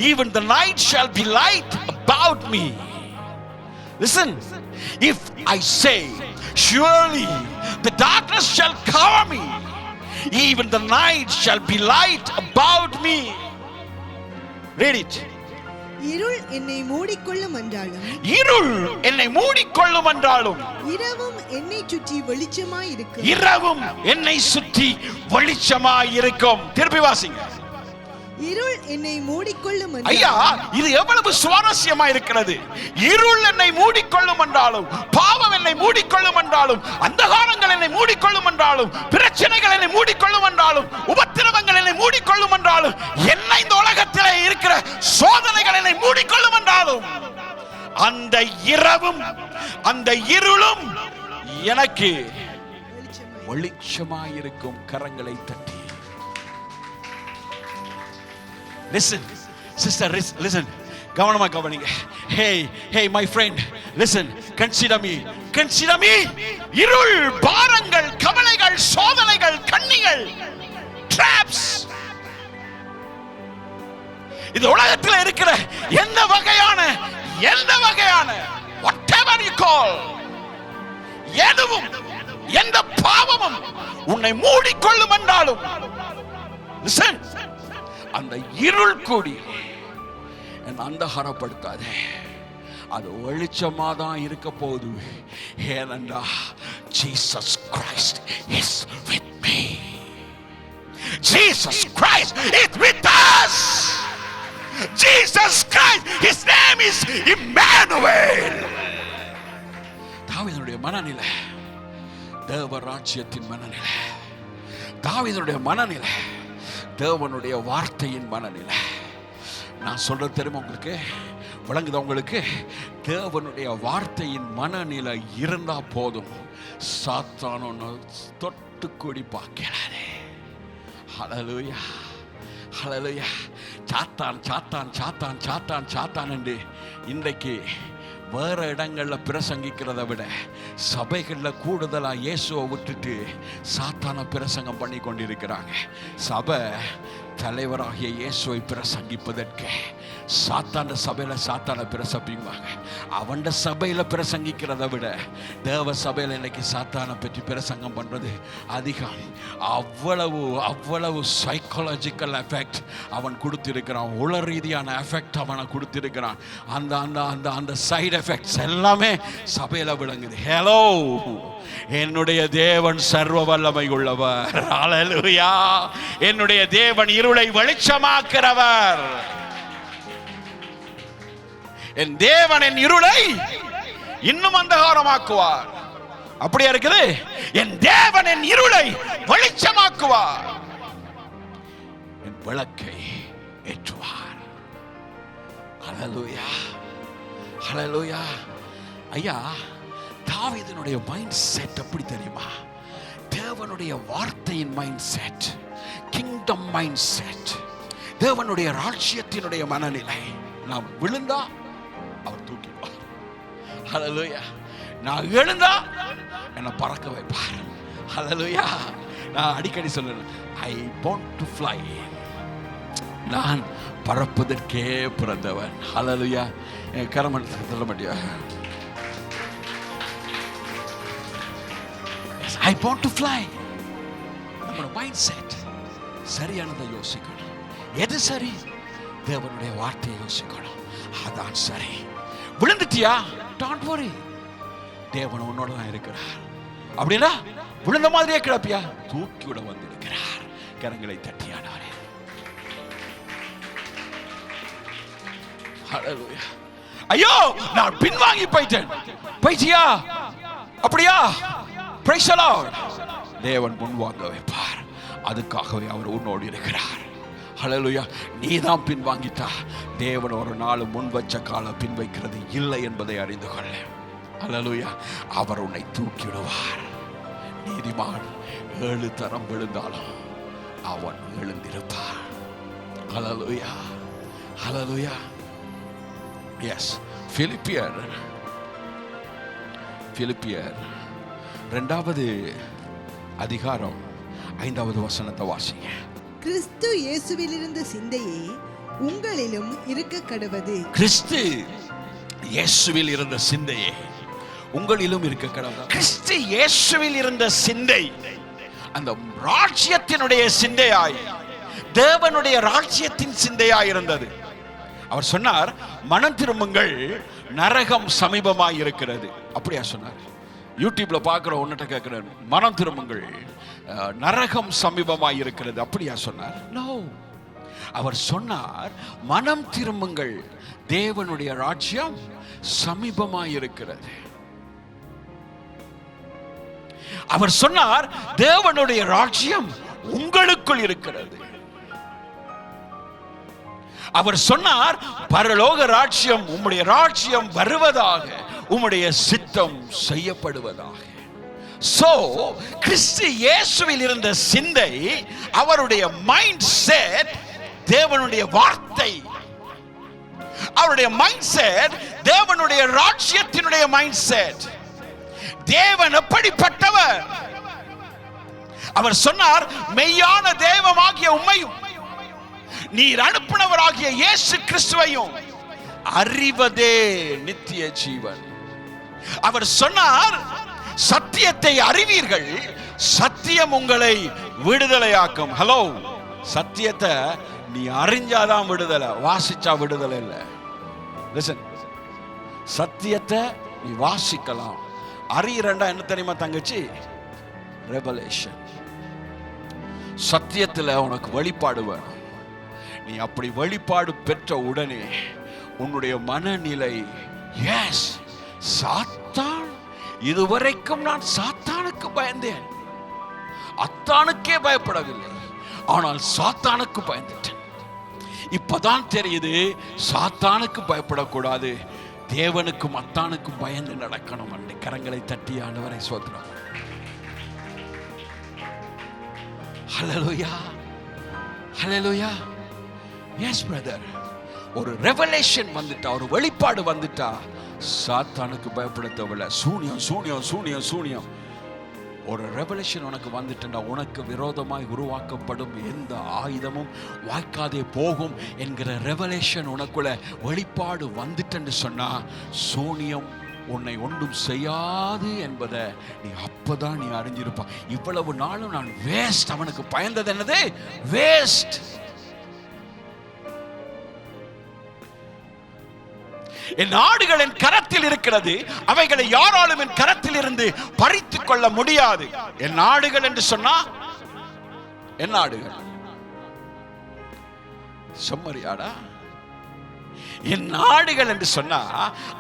even the night shall be light about me. Listen, if I say, surely the darkness shall cover me, even the night shall be light about me. Read it. இருள் என்னை மூடிக்கொள்ளும் என்றாலும், இருள் என்னை மூடிக்கொள்ளும் என்றாலும், இரவும் என்னை சுற்றி வெளிச்சமாய் இருக்கும். இரவும் என்னை சுற்றி வெளிச்சமாய் இருக்கும். திருப்பி வாசிங்க. இருள் என்னை மூடிக்கொள்ளும் ஐயா, என்றாலும், இது எவ்வளவு சுவாரஸ்யமா இருக்கிறது. இருள் என்னை மூடிக்கொள்ளும் என்றாலும், பாவம் என்னை மூடிக்கொள்ளும் என்றாலும், அந்தகாரங்கள் என்னை மூடிக்கொள்ளும் என்றாலும், பிரச்சனைகள் என்னை மூடிக்கொள்ளும் என்றாலும், உபத்திரவங்கள் என்னை மூடிக்கொள்ளும் என்றாலும், என்ன இந்த உலகத்திலே இருக்கிற சோதனைகள் என்னை மூடிக்கொள்ளும் என்றாலும், அந்த இரவும் அந்த இருளும் எனக்கு வெளிச்சமாயிருக்கும். கரங்களை தட்டி. Listen, sister, listen. கவனமா கவனிங்க. Hey, my friend, listen. Consider me. இருள், பாரங்கள், கவலைகள், சோதனைகள், கண்ணிகள், traps. இந்த உலகத்தில் இருக்கிற எந்த வகையான whatever you call, எதுவும், எந்த பாவமும் உன்னை மூடிக்கொள்ளும் என்றாலும், listen, அந்த இருள் கூடி என்னை அந்தகாரப்படுத்தாதே. அது வெளிச்சமா தான் இருக்க போகுது. ஏனென்றா Jesus Christ is with me. Jesus Christ is with us. Jesus Christ, his name is Emmanuel. தாவீதுடைய மனநிலை தேவராஜ்யத்தின் மனநிலை. தாவீதுடைய மனநிலை தேவனுடைய வார்த்தையின் மனநிலை. நான் சொல்றது தெரியுமா உங்களுக்கு? விளங்குதா உங்களுக்கு? தேவனுடைய வார்த்தையின் மனநிலை இருந்தா போதும், சாத்தானு தொட்டு கூடி பார்க்கிறாரே. ஹல்லேலூயா, ஹல்லேலூயா. சாத்தான் என்று இன்றைக்கு வேற இடங்கள்ல பிரசங்கிக்கிறத விட சபைகள்ல கூடுதலா இயேசுவை விட்டுட்டு சாத்தான பிரசங்கம் பண்ணி கொண்டிருக்கிறாங்க. சபை தலைவராகிய இயேசுவை பிரசங்கிப்பதற்கு சாத்தான சபையில சாத்தான பிரசங்கிப்பாங்க. அவன் சபையில பிரசங்கிக்கிறத விட தேவ சபையில இன்னைக்கு சாத்தான பற்றி பிரசங்கம் பண்றது அதிகம். அவ்வளவு சைக்காலஜிக்கல் எஃபெக்ட் அவன் கொடுத்திருக்கிறான். உள ரீதியான எஃபெக்ட் அவனை கொடுத்திருக்கிறான். அந்த சைடு எஃபெக்ட்ஸ் எல்லாமே சபையில விளங்குது. ஹலோ, என்னுடைய தேவன் சர்வ வல்லமை உள்ளவர். ஹல்லேலூயா. என்னுடைய தேவன் இருளை வெளிச்சமாக்குறவர். என் தேவன் என் இருளை இன்னும் அந்தகாரமாக்குவார். அப்படியா இருக்குது? என் தேவன் என் இருளை வெளிச்சமாக்குவார். என் விளக்கை ஏற்றுவார். ஹல்லேலூயா, ஹல்லேலூயா. ஐயா, தாவீதுனுடைய மைண்ட் செட் எப்படி தெரியுமா? தேவனுடைய வார்த்தையின் mind set, kingdom mind set, தேவனுடைய ராஜ்யத்தினுடைய மனநிலை. நான் விழுந்தா அவர் தூக்கிப்பார். ஹல்லேலூயா. நான் எழுந்தா என்னை பறக்க வைப்பார். ஹல்லேலூயா. நான் அடிக்கடி சொல்லுறேன், ஐ வாண்ட் டு ஃப்ளை. நான் பறப்பதற்கே பிறந்தவன். ஹல்லேலூயா. என் கரமன் சொல்ல மாட்டியா? I want to fly. நம்மளோட மைண்ட் செட் சரியானதை யோசிக்கணும். எது சரி? தேவனுடைய வார்த்தையை யோசிக்கணும். அதான் சரி. விழுந்துட்டியா? Don't worry. தேவன் உன்னோட தான் இருக்கிறார். அப்படின்னா விழுந்த மாதிரியே கிடப்பியா? தூக்கி விட வந்து இருக்கிறார். கரங்களை தட்டியானவரே. ஹல்லேலூயா. ஐயோ, நான் பின்வாங்கி போயிட்டியா? அப்படியா? Praise the Lord. தேவன் முன்வாங்க வைப்பார். அதுக்காகவே அவர் உன்னோடு இருக்கிறார். ஹல்லேலூயா. நீ தான் பின்வாங்கிட்டா தேவன் ஒரு நாள் முன் வச்ச கால பின் வைக்கிறது இல்லை என்பதை அறிந்து கொள்ள. அல்லேலூயா. அவர் உன்னை தூக்கிடுவார். நீதிமான் 7 தரம் விழுந்தாலும் அவன் எழுந்திருப்பார். அல்லேலூயா, அல்லேலூயா. எஸ், பிலிப்பியர் 2வது அதிகாரம் 5வது வசனத்தை வாசிங்க. கிறிஸ்து இயேசுவில் இருந்த சிந்தையே உங்களிலும் இருக்க கடவது. கிறிஸ்து இயேசுவில் இருந்த சிந்தையே உங்களிலும் இருக்க கடவுள். கிறிஸ்து இயேசுவில் இருந்த சிந்தை அந்த ராஜ்யத்தினுடைய சிந்தையாய், தேவனுடைய ராஜ்யத்தின் சிந்தையாய் இருந்தது. அவர் சொன்னார், மனம் திரும்புங்கள், நரகம் சமீபமாய் இருக்கிறது. அப்படியா சொன்னார்? யூடியூப்ல பார்க்கிற ஒன்னுட்ட கேட்கிறேன், மனம் திரும்புங்கள், நரகம் சமீபமாய் இருக்கிறது. அப்படியா சொன்னார்? நோ. அவர் சொன்னார், மனம் திரும்புங்கள், தேவனுடைய ராஜ்யம் சமீபமாய் இருக்கிறது. அவர் சொன்னார், தேவனுடைய ராஜ்யம் உங்களுக்குள் இருக்கிறது. அவர் சொன்னார், பரலோக ராஜ்யம், உம்முடைய ராஜ்யம் வருவதாக, உம்முடைய சித்தம் செய்யப்படுவதாக. சோ கிறிஸ்து இயேசுவில் இருந்த சிந்தை, அவருடைய மைண்ட் செட் தேவனுடைய வார்த்தை, அவருடைய மைண்ட் செட் தேவனுடைய ராஜ்யத்தினுடைய மைண்ட் செட். தேவன் எப்படிப்பட்டவர்? அவர் சொன்னார், மெய்யான தெய்வமாகிய உம்மையும் நீர் அனுப்பினவராகிய இயேசு கிறிஸ்துவையும் அறிவதே நித்திய ஜீவன். அவர் சொன்னார், சத்தியத்தை அறிவீர்கள், சத்தியம் உங்களை விடுதலையாக்கும். ஹலோ, சத்தியத்தை நீ அறிஞ்சாதான் விடுதலை, வாசிச்சா விடுதலை இல்லை. லிசன், சத்தியத்தை நீ வாசிக்கலாம், அறியறண்டா என்ன தெரியுமா தங்கச்சி? ரெவலேஷன். சத்தியத்துல உனக்கு வெளிப்பாடு வேணும். நீ அப்படி வெளிப்பாடு பெற்ற உடனே உன்னுடைய மனநிலை, எஸ், சாத்தான், இதுவரைக்கும் நான் சாத்தானுக்கு பயந்தேன், அத்தானுக்கே பயப்படவில்லை, ஆனால் சாத்தானுக்கு பயந்துட்டேன். இப்பதான் தெரியுது, சாத்தானுக்கு பயப்படக்கூடாது, தேவனுக்கும் அத்தானுக்கும் பயந்து நடக்கணும். அன்னை கரங்களை தட்டி ஆண்டவரை சோத்திரம். ஹல்லேலூயா, ஹல்லேலூயா. எஸ் பிரதர், ஒரு ரெவலேஷன் வந்துட்டா, ஒரு வெளிப்பாடு வந்துட்டா, சாத்தானுக்கு பயப்பட தேவையில்லை. சூனியம் சூனியம் சூனியம் சூனியம். ஒரு ரெவலேஷன் உனக்கு வந்துட்டா, உனக்கு விரோதமாய் உருவாக்கப்படும் எந்த ஆயுதமும் வாய்க்காதே போகும் என்கிற ரெவலேஷன் உனக்குள்ள வெளிப்பாடு வந்துட்டேன்னு சொன்னா, சூனியம் உன்னை ஒன்றும் செய்யாது என்பதை நீ அப்பதான் நீ அறிஞ்சிருப்பா. இவ்வளவு நாளும் நான் வேஸ்ட், அவனுக்கு பயந்தது என்னது? வேஸ்ட். என் நாடுகள் என் கரத்தில் இருக்கிறது, அவைகளை யாராலும் என் கரத்தில் இருந்து பறித்துக் கொள்ள முடியாது. என் நாடுகள் என்று சொன்னா, என் நாடுகள் செம்மறியாடா? என் நாடுகள் என்று சொன்னா,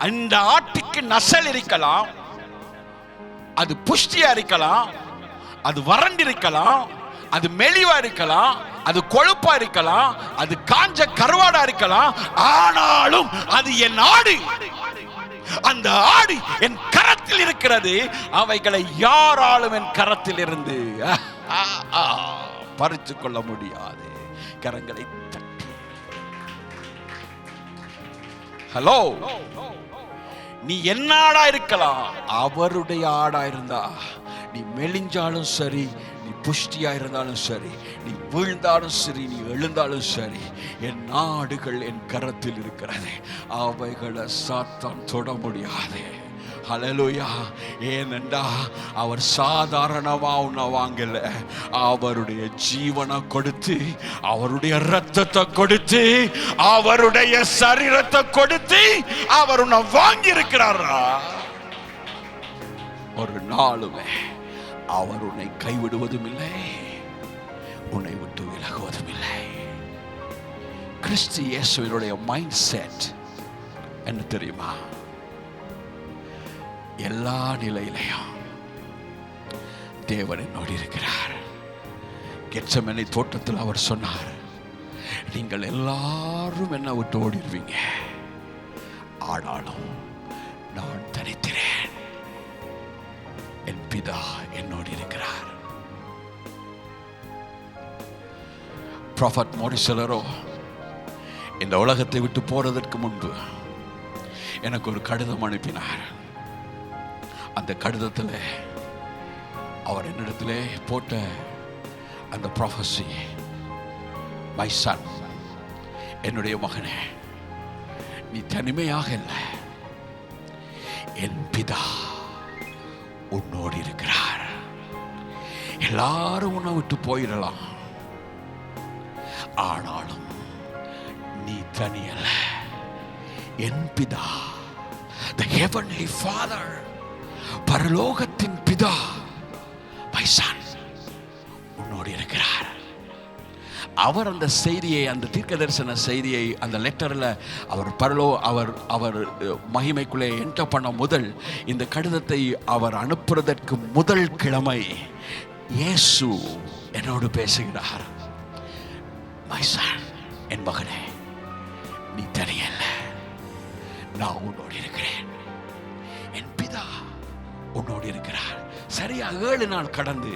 அந்த ஆட்டுக்கு நசல் இருக்கலாம், அது புஷ்டியா இருக்கலாம், அது வறண்டிருக்கலாம், அது மெலிவா இருக்கலாம், அது கொழுப்பா இருக்கலாம், அது காஞ்ச கருவாடா இருக்கலாம், ஆனாலும் அது என் ஆடு. அந்த ஆடு என் கரத்தில் இருக்கிறது, அவைகளை யாராலும் என் கரத்தில் இருந்து பறித்துக் கொள்ள முடியாது. கரங்களை தட்டி. ஹலோ, நீ என்ன ஆடா இருக்கலாம், அவருடைய ஆடா இருந்தா, நீ மெலிஞ்சாலும் சரி, நீ புஷ்டியா இருந்தாலும் சரி, நீ வீழ்ந்தாலும் சரி, நீ எழுந்தாலும் சரி, என் நாடுகள் என் கரத்தில் இருக்கிறது, அவைகளை சாத்தான் தொட முடியாது. ஹல்லேலூயா. ஏனென்றா அவர் சாதாரணமா உன்னை வாங்கல, அவருடைய ஜீவனை கொடுத்து, அவருடைய இரத்தத்தை கொடுத்து, அவருடைய சரீரத்தை கொடுத்து அவர் உன்னை வாங்கி இருக்கிறாரா. ஒரு நாளுமே அவர் உன்னை கைவிடுவதும் இல்லை, உன்னை விட்டு விலகுவதும் இல்லை. கிறிஸ்து இயேசுவினுடைய மைண்ட் செட் என்ன தெரியுமா? எல்லா நிலையிலையும் தேவன் என்னோடு இருக்கிறார். கெத்செமனே தோட்டத்தில் அவர் சொன்னார், நீங்கள் எல்லாரும் என்ன விட்டு ஓடிடுவீங்க, ஆனாலும் நான் தனித்திறேன். என் பிதா என்னோடு இருக்கிறார். ப்ராஃபட் மோரிசலரோ இந்த உலகத்தை விட்டு போறதற்கு முன்பு எனக்கு ஒரு கடிதம் அனுப்பினார். அந்த கடிதத்தில் அவர் என்னிடத்திலே போட்ட அந்த ப்ராஃபஸி, மை சன், என்னுடைய மகனே, நீ தனிமையாக இல்லை, என் பிதா உன்னோடு இருக்கிறார். எல்லாரும் உன்னை விட்டு போயிடலாம், ஆனாலும் நீ தனியல்ல. என் பிதா, the heavenly father, பரலோகத்தின் பிதா, my son, உன்னோடு இருக்கிறார். அவர் அந்த செய்தியை, அந்த தீர்க்க தரிசன செய்தியை அந்த லெட்டரில் அவர் மகிமைக்குள்ளே என்டர் பண்ண முதல், இந்த கடிதத்தை அவர் அனுப்புறதற்கு முதல் கிழமை இயேசு என்னோடு பேசுகிறார். மை சன், என் மகனே, நீ தனியல்ல, நான் உன்னோடு இருக்கிறேன். என் பிதா உன்னோடு இருக்கிறார். சரியா 7 நாள் கடந்து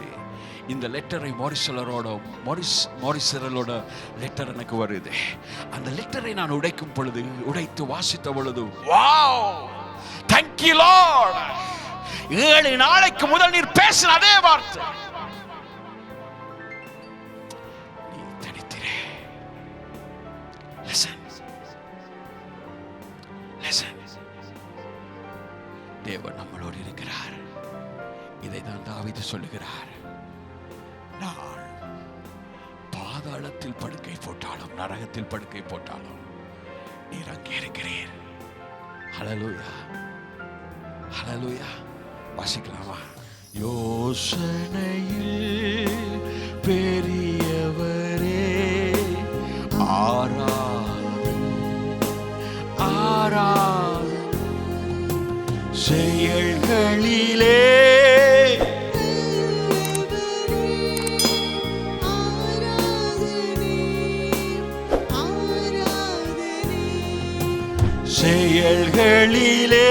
இந்த லெட்டரை மோரிசலரோட லெட்டர் எனக்கு வருது. அந்த லெட்டரை நான் உடைத்து வாசித்த பொழுது, வாவ், thank you Lord, 7 நாளைக்கு முதல் நீர் பேசின அதே வார்த்தை, நீ தனித்திரே. listen, தேவன் நம்மளோடு இருக்கிறார். இதைதான் தாவீது சொல்லுகிறார், நான் பாதாளத்தில் படுக்கை போட்டாலும், நரகத்தில் படுக்கை போட்டாலும் நீர் அங்கே இருக்கிறீர். ஹல்லேலூயா, ஹல்லேலூயா. வாசிக்கலாமா? யோசனையில் பெரியவரே, ஆராதனை செயல்களிலே செயல்களிலே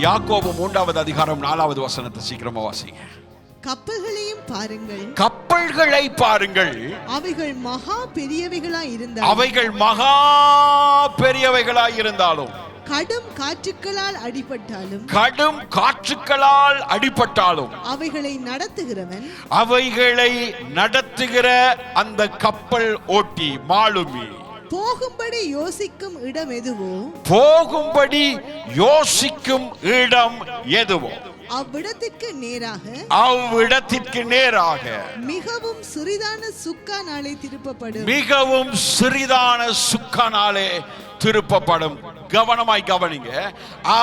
யாக்கோபு 3வது அதிகாரம் 4வது வசனத்தை சீக்கிரமா வாசிங்க. கப்பல்களையும் பாருங்கள், கப்பல்களை பாருங்கள், அவைகள் மகா பெரியவைகளாய் இருந்தாலும் கடும் காற்றுக்களால் அடிபட்டாலும் அவைகளை நடத்துகிற அந்த கப்பல் ஓட்டி மாலுமி போகும்படி யோசிக்கும் இடம் எதுவோ அவ்விடத்திற்கு நேராக மிகவும் சிறிதான சுக்கானாலே திருப்பப்படும். கவனமாய் கவனிங்க.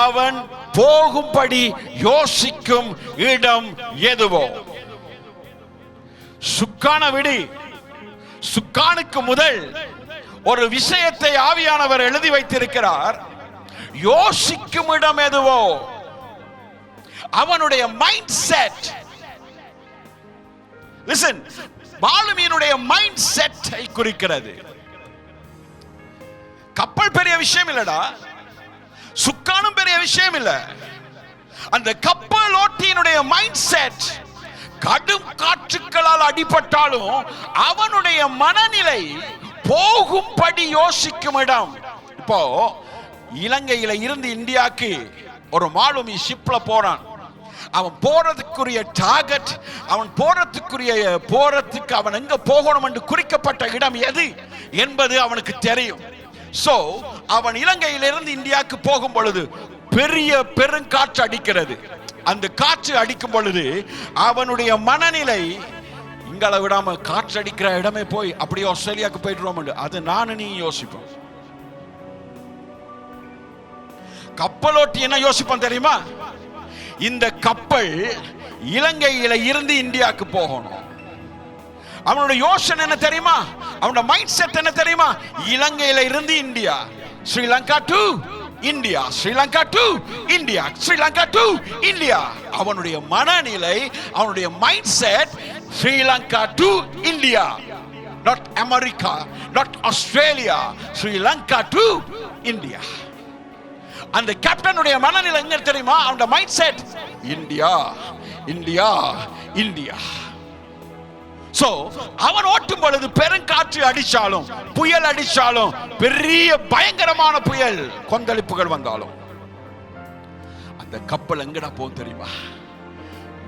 அவன் போகும்படி யோசிக்கும் இடம் எதுவோ, சுக்கான விடி. சுக்கானுக்கு முதல் ஒரு விஷயத்தை ஆவியானவர் எழுதி வைத்திருக்கிறார். யோசிக்கும் இடம் எதுவோ அவனுடைய மைண்ட் செட். லிசன், மாலுமியினுடைய மைண்ட் செட்டை குறிக்கிறது. கப்பல் பெரிய விஷயம் இல்லடா, சுக்கானும் பெரிய விஷயம் இல்ல. அந்த கப்பல் ஓட்டியினுடைய மைண்ட் செட், கடும் காற்றுக்களால் அடிபட்டாலும் அவனுடைய மனநிலை போகும்படி யோசிக்கும் இடம். இப்போ இலங்கையில இருந்து இந்தியாவுக்கு ஒரு மாலுமி ஷிப்ல போறான். அவன் போறதுக்குரிய டார்கெட், அவன் போறதுக்கு அவன் எங்க போகணும் என்று குறிக்கப்பட்ட இடம் எது என்பது அவனுக்கு தெரியும். சோ அவன் இலங்கையிலிருந்து இந்தியாவுக்கு போகும் பொழுது பெருங்காற்று அடிக்கிறது. அந்த காற்று அடிக்கும் பொழுது அவனுடைய மனநிலை, இங்களை விடாம காற்று அடிக்கிற இடமே போய் அப்படியே ஆஸ்திரேலியாவுக்கு போயிடுவோம், அது நானும் நீ யோசிப்போம். கப்பலோட்டி என்ன யோசிப்பான் தெரியுமா? இந்த கப்பல் இலங்கையில இருந்து இந்தியாவுக்கு போகணும். அவனோட யோசனை என்ன தெரியுமா? அவனோட மைண்ட் செட் என்ன தெரியுமா? இலங்கையில இருந்து India, Sri Lanka to India, Sri Lanka to India, Sri Lanka to India. அவனுடைய மனநிலை, அவனுடைய mind set Sri Lanka to India. not America, not Australia, Sri Lanka to India. அந்த கேப்டனுடைய மனநிலை என்ன தெரியுமா? அவனுடைய mind set India India India. So அவன் ஓட்டும் பொழுது பெருங்காற்று அடிச்சாலும், புயல் அடிச்சாலும், பெரிய பயங்கரமான புயல் கொந்தளிப்புகள் வந்தாலும் அந்த கப்பல் எங்கடா போகும் தெரியுமா?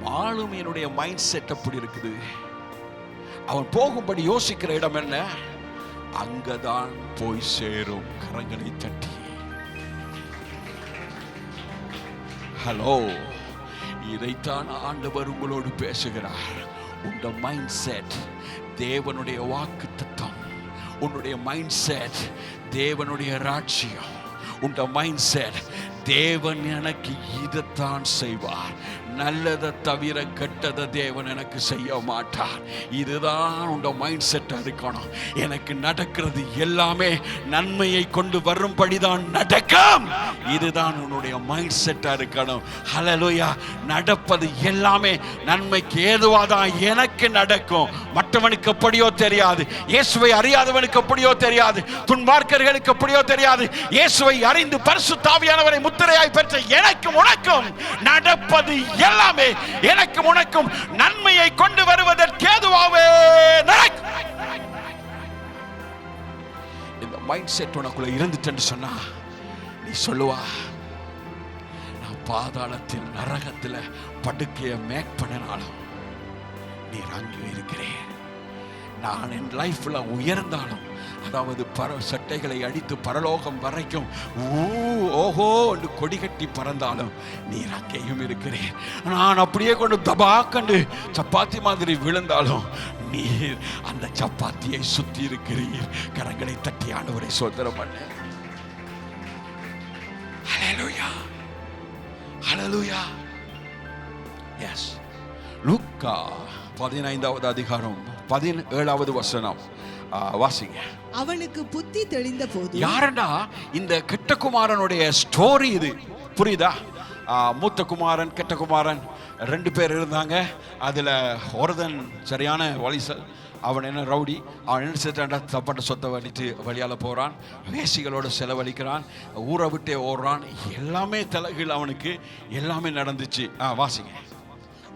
மாலுமியினுடைய மைண்ட் செட் அப்படி இருக்குது. அவன் போகும்படி யோசிக்கிற இடம் என்ன? அங்கதான் போய் சேரும். கரங்களை தட்டி ஹலோ, இதைத்தான் ஆண்டவர் உங்களோடு பேசுகிறார். உங்க மைண்ட் செட் தேவனுடைய வாக்கு தத்தம், உன்னுடைய மைண்ட் செட் தேவனுடைய ராஜ்யம், உங்க மைண்ட் செட் தேவன் எனக்கு இதைத்தான் செய்வார், நல்லதை தவிர கெட்டதை தேவன் எனக்கு செய்ய மாட்டார். இதுதான் உங்க மைண்ட் செட்டா இருக்கணும். எனக்கு நடக்கிறது எல்லாமே நன்மையை கொண்டு வரும்படிதான் நடக்கும். இதுதான் உன்னுடைய மைண்ட் செட்டா இருக்கணும். ஹல்லேலூயா. நடப்பது எல்லாமே நன்மைக்கு ஏதுவாதான் எனக்கு நடக்கும். மற்றவனுக்கு எப்படியோ தெரியாது, இயேசுவை அறியாதவனுக்கு எப்படியோ தெரியாது, துன்மார்க்கர்களுக்கு எப்படியோ தெரியாது. இயேசுவை அறிந்து பரிசுத்த ஆவியானவரை முத்திரையாய் பெற்ற எனக்கும் உனக்கும் நடப்பது எல்லாமே எனக்கும் உனக்கும் நன்மையை கொண்டு வருவதற்கு ஏதுவாகவே நடக்கும். இந்த மைண்ட் செட் உனக்குள்ள இருந்துட்டேன்னு சொன்னா நீ சொல்லுவா, நான் பாதாளத்தில் நரகத்தில் படுக்கைய மேக் பண்ணினாலும் நீர் அங்கே இருக்கிறேன். நான் என் லைஃப்ல உயர்ந்தாலும், அதாவது சட்டைகளை அடித்து பரலோகம் வரைக்கும் ஓஹோ என்று கொடி கட்டி பறந்தாலும் நீர் அங்கேயும் இருக்கிறேன். நான் அப்படியே கொண்டு தபாக்கண்டு சப்பாத்தி மாதிரி விழுந்தாலும் நீர் அந்த சப்பாத்தியை சுத்தி இருக்கிறீர். கரங்களை தட்டி ஆண்டவரை சோதரம் பண்ண. ஹல்லேலூயா, ஹல்லேலூயா. எஸ். லூக்கா 15வது அதிகாரம் 17வது வசனம் வாசிங்க. அவனுக்கு புத்தி தெளிந்த போது. யாரண்டா இந்த கெட்ட குமாரனுடைய ஸ்டோரி இது, புரியுதா? மூத்த குமாரன், கெட்ட குமாரன் 2 பேர் இருந்தாங்க. அதுல ஒருதன் சரியான வலிசல், அவன் என்ன ரவுடி. அவன் என்ன செய்யறான்டா, தப்பாட்ட சொத்தை வலிட்டு வழியால போறான், வேசிகளோட செலவழிக்கிறான், ஊரை விட்டே ஓடுறான். எல்லாமே தலைகீழ், அவனுக்கு எல்லாமே நடந்துச்சு. வாசிங்க.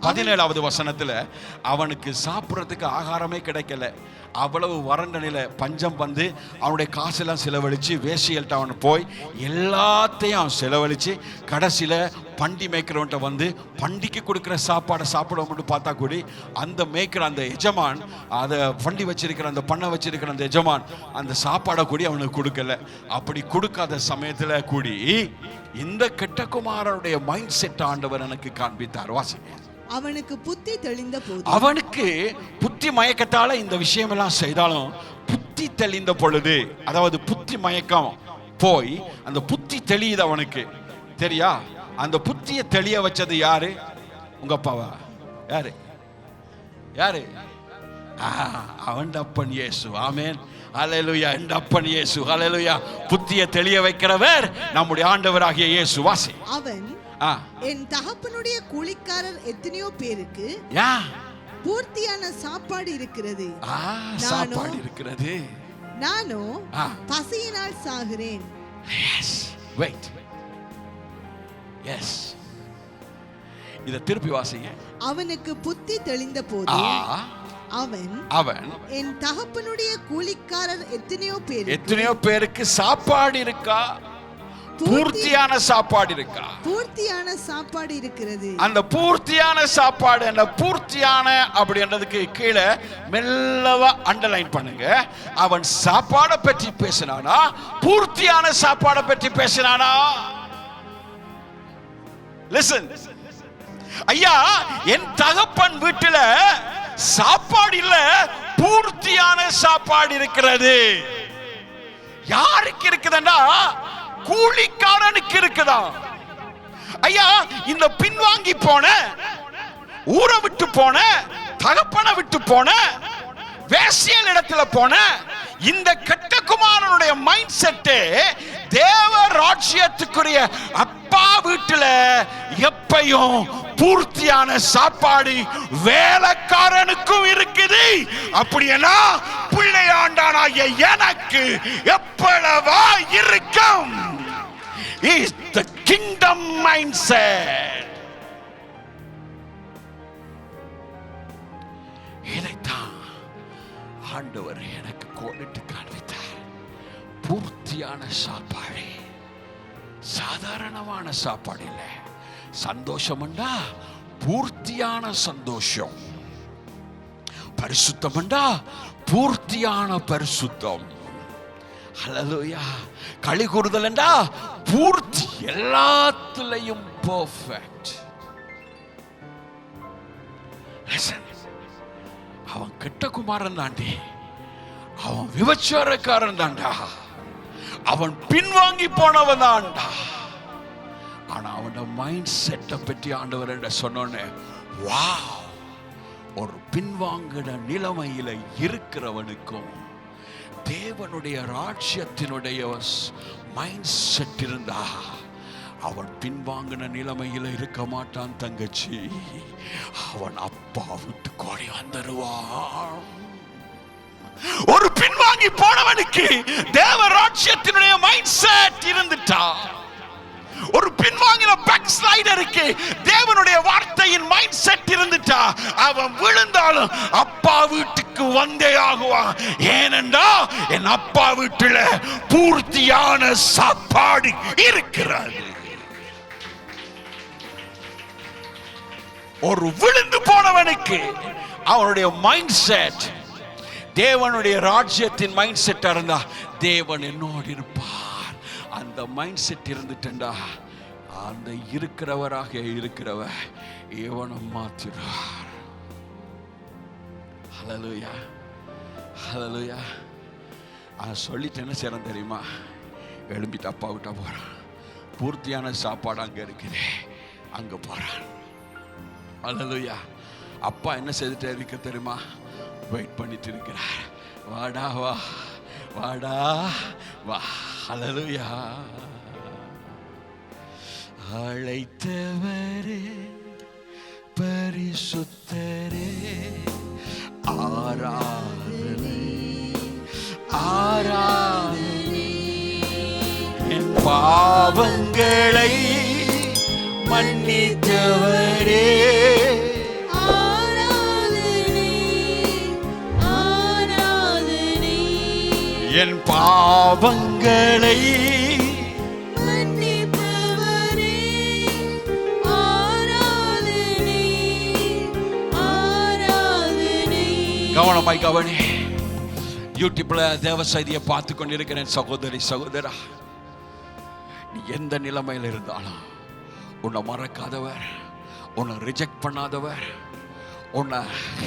17வது வசனத்துல அவனுக்கு சாப்பிட்றதுக்கு ஆகாரமே கிடைக்கல. அவ்வளவு வறண்ட நிலை, பஞ்சம் வந்து அவனுடைய காசெல்லாம் செலவழிச்சு வேசிகள்கிட்ட அவன் போய் எல்லாத்தையும் அவன் செலவழிச்சு கடைசியில் பண்டி மேய்க்கிறவன்ட்ட வந்து பண்டிக்கு கொடுக்குற சாப்பாடை சாப்பிட மட்டும் பார்த்தா கூடி அந்த மேய்க்கிற அந்த எஜமான், அதை பண்டி வச்சிருக்கிற அந்த பண்ணை வச்சிருக்கிற அந்த எஜமான் அந்த சாப்பாடை கூடி அவனுக்கு கொடுக்கல. அப்படி கொடுக்காத சமயத்தில் கூடி இந்த கெட்ட குமாரனுடைய மைண்ட் செட் ஆண்டவர் எனக்கு காண்பித்தார். வாசிங்க. அவனுக்கு புத்தி தெளிந்த போது. அவனுக்கு புத்தி மயக்கத்தால இந்த விஷயமெல்லாம் செய்தாலும் புத்தி தெளிந்த பொழுது, அதாவது புத்தி மயக்கம் போய் அந்த புத்தி தெளியுது அவனுக்கு. தெரியா? அந்த புத்தியை தெளிய வச்சது யாரு? உங்க அப்பாவா? யாரு? யாரு? அவன் அப்பன் இயேசு. ஆமென், ஹல்லேலூயா. என் அப்பன் இயேசு. ஹல்லேலூயா. புத்தியை தெளிய வைக்கிறவர் நம்முடைய ஆண்டவராகிய இயேசு. வாசி. அவன் என் தகப்பனுடைய கூலிக்காரர் எத்தனையோ பேருக்கு பூர்த்தியான சாப்பாடு இருக்கிறது, சாப்பாடு இருக்கிறது, நானோ பசியினால் சாகிறேன். இத திருப்பி வாசிங்க. அவனுக்கு புத்தி தெளிந்த போது அவன் என் தகப்பனுடைய கூலிக்காரர் எத்தனையோ பேருக்கு சாப்பாடு இருக்கா, பூர்த்தியான சாப்பாடு இருக்கா, பூர்த்தியான சாப்பாடு இருக்கிறது. அந்த பூர்த்தியான சாப்பாடு என்ன? பூர்த்தியான அப்படின்றதுக்கு கீழே மெல்லவா அண்டர்லைன் பண்ணுங்க. அவன் சாப்பாடை பற்றி பேசினானா, பூர்த்தியான சாப்பாடை பற்றி பேசினானா? லிசன் ஐயா, என் தகப்பன் வீட்டுல சாப்பாடு இல்ல, பூர்த்தியான சாப்பாடு இருக்கிறது. யாருக்கு இருக்குதுன்னா கூலிக்காரனுக்கு இருக்குதா? ஐயா, இந்த பின்வாங்கி போன, ஊரை விட்டு போன, தகப்பனை விட்டு போன, வேசியல் இடத்துல போன இந்த கெட்ட குமாரனுடைய மைண்ட் செட் தேவ ராஜ்யத்துக்குரிய அப்பா வீட்டுல எப்பையும் பூர்த்தியான சாப்பாடு வேலைக்காரனுக்கும் இருக்குது. அப்படின்னா பிள்ளையாண்டானாகிய எனக்கு எப்பளவா இருக்கும்? Is the kingdom mindset. இதைத்தான் ஆண்டவர் எனக்கு கோடிட்டு காண்பித்தார். பூர்த்தியான சாப்பாடு, சாதாரணமான சாப்பாடு இல்ல. சந்தோஷம்டா பூர்த்தியான சந்தோஷம், பரிசுத்தம்டா பூர்த்தியான பரிசுத்தம். ஹல்லேலூயா. களி கூறுதல்டா பூர்த்தி, எல்லாத்துலயும் பெர்ஃபெக்ட். அவன் கெட்ட குமாரன் தாண்டி, அவன் விபச்சாரக்காரன் தாண்டா, அவன் பின்வாங்கி போனவன் தான்டா. ஆனா அவன் மைண்ட் செட்டை பற்றி ஆண்டவர் என்ன சொன்னோன்னு, வாவ், ஒரு பின்வாங்கின நிலைமையில இருக்கிறவனுக்கும் தேவனுடைய ராஜ்யத்தினுடைய மைண்ட் செட் இருந்தா அவன் பின்வாங்கின நிலைமையில இருக்க மாட்டான் தங்கச்சி. அவன் அப்பா விட்டு கோடி வந்துருவான். ஒரு பின்வாங்கி போனவனுக்கு தேவ ராஜ்யத்தினுடைய மைண்ட் செட் இருந்துட்டா, ஒரு பின்வாங்கின பேக் ஸ்லைடருக்கு தேவனுடைய வார்த்தையின் மைண்ட் செட் இருந்துட்டா, அவன் விழுந்தாலும் அப்பா வீட்டுக்கு வந்தே ஆகுவான். ஏனென்றா என் அப்பா வீட்டுல பூர்த்தியான சாப்பாடு இருக்கிறது. ஒரு விழுந்து போனவனுக்கு அவனுடைய மைண்ட் செட் தேவனுடைய ராஜ்யத்தின் மைண்ட் செட் இருந்தா, தேவன் என்னோடு இருப்பார். அந்த மைண்ட் செட் இருந்துட்டா, அந்த இருக்கிறவராக இருக்கிறவர் இவனை மாத்திடுவார். ஹல்லேலூயா, ஹல்லேலூயா. சொல்லிட்டு என்ன செய்யறான் தெரியுமா? எழும்பிட்டு அப்பா விட்டா போறான். பூர்த்தியான சாப்பாடு அங்க இருக்குது, அங்க போறான். ஹல்லேலூயா. அப்பா என்ன செய்துட்டே இருக்க தெரியுமா? வெயிட் பண்ணிட்டு இருக்கிறார். வாடா வா, வாடா வா. ஹல்லேலூயா. அழைத்தவரே பரிசுத்தரே, ஆராதனை ஆராதனை, என் பாவங்களை மன்னித்தவரே, என் பாவங்களை மன்னிப்பவரே, ஆராதனை ஆராதனை. கவனமாய் கவனி. யூடியூப்ல தேவ செய்தியை பார்த்து கொண்டிருக்கிறேன் சகோதரி, சகோதரா. நீ எந்த நிலைமையில் இருந்தாலும் உன்னை மறக்காதவர், உன்னை ரிஜெக்ட் பண்ணாதவர், உன்னை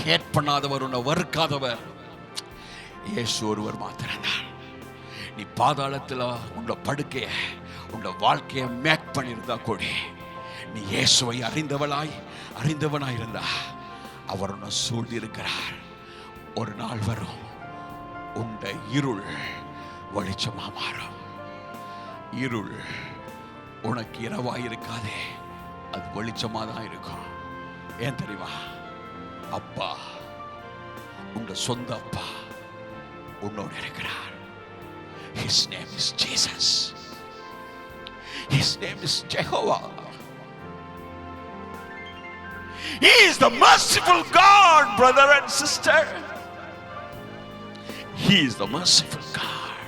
ஹேட் பண்ணாதவர், உன்னை வெறுக்காதவர் இயேசு ஒருவர் மாத்திரம்தான். நீ பாதாளத்தில் உன்னை படுக்கைய, உன்னை வாழ்க்கையை மேக் பண்ணியிருந்தா கூட, நீ இயேசுவை அறிந்தவனாய் இருந்தா அவர் உன்னை சூழ்ந்து இருக்கிறார். ஒரு நாள் வரும், உண்ட இருள் வெளிச்சமா மாறும். இருள் உனக்கு இரவாய் இருக்காதே, அது வெளிச்சமா தான் இருக்கும். ஏன் தெரியுமா? அப்பா, உங்க சொந்த அப்பா உன்னோடு இருக்கிறார். His name is Jesus. His name is Jehovah. He is the merciful God, brother and sister. He is the merciful God.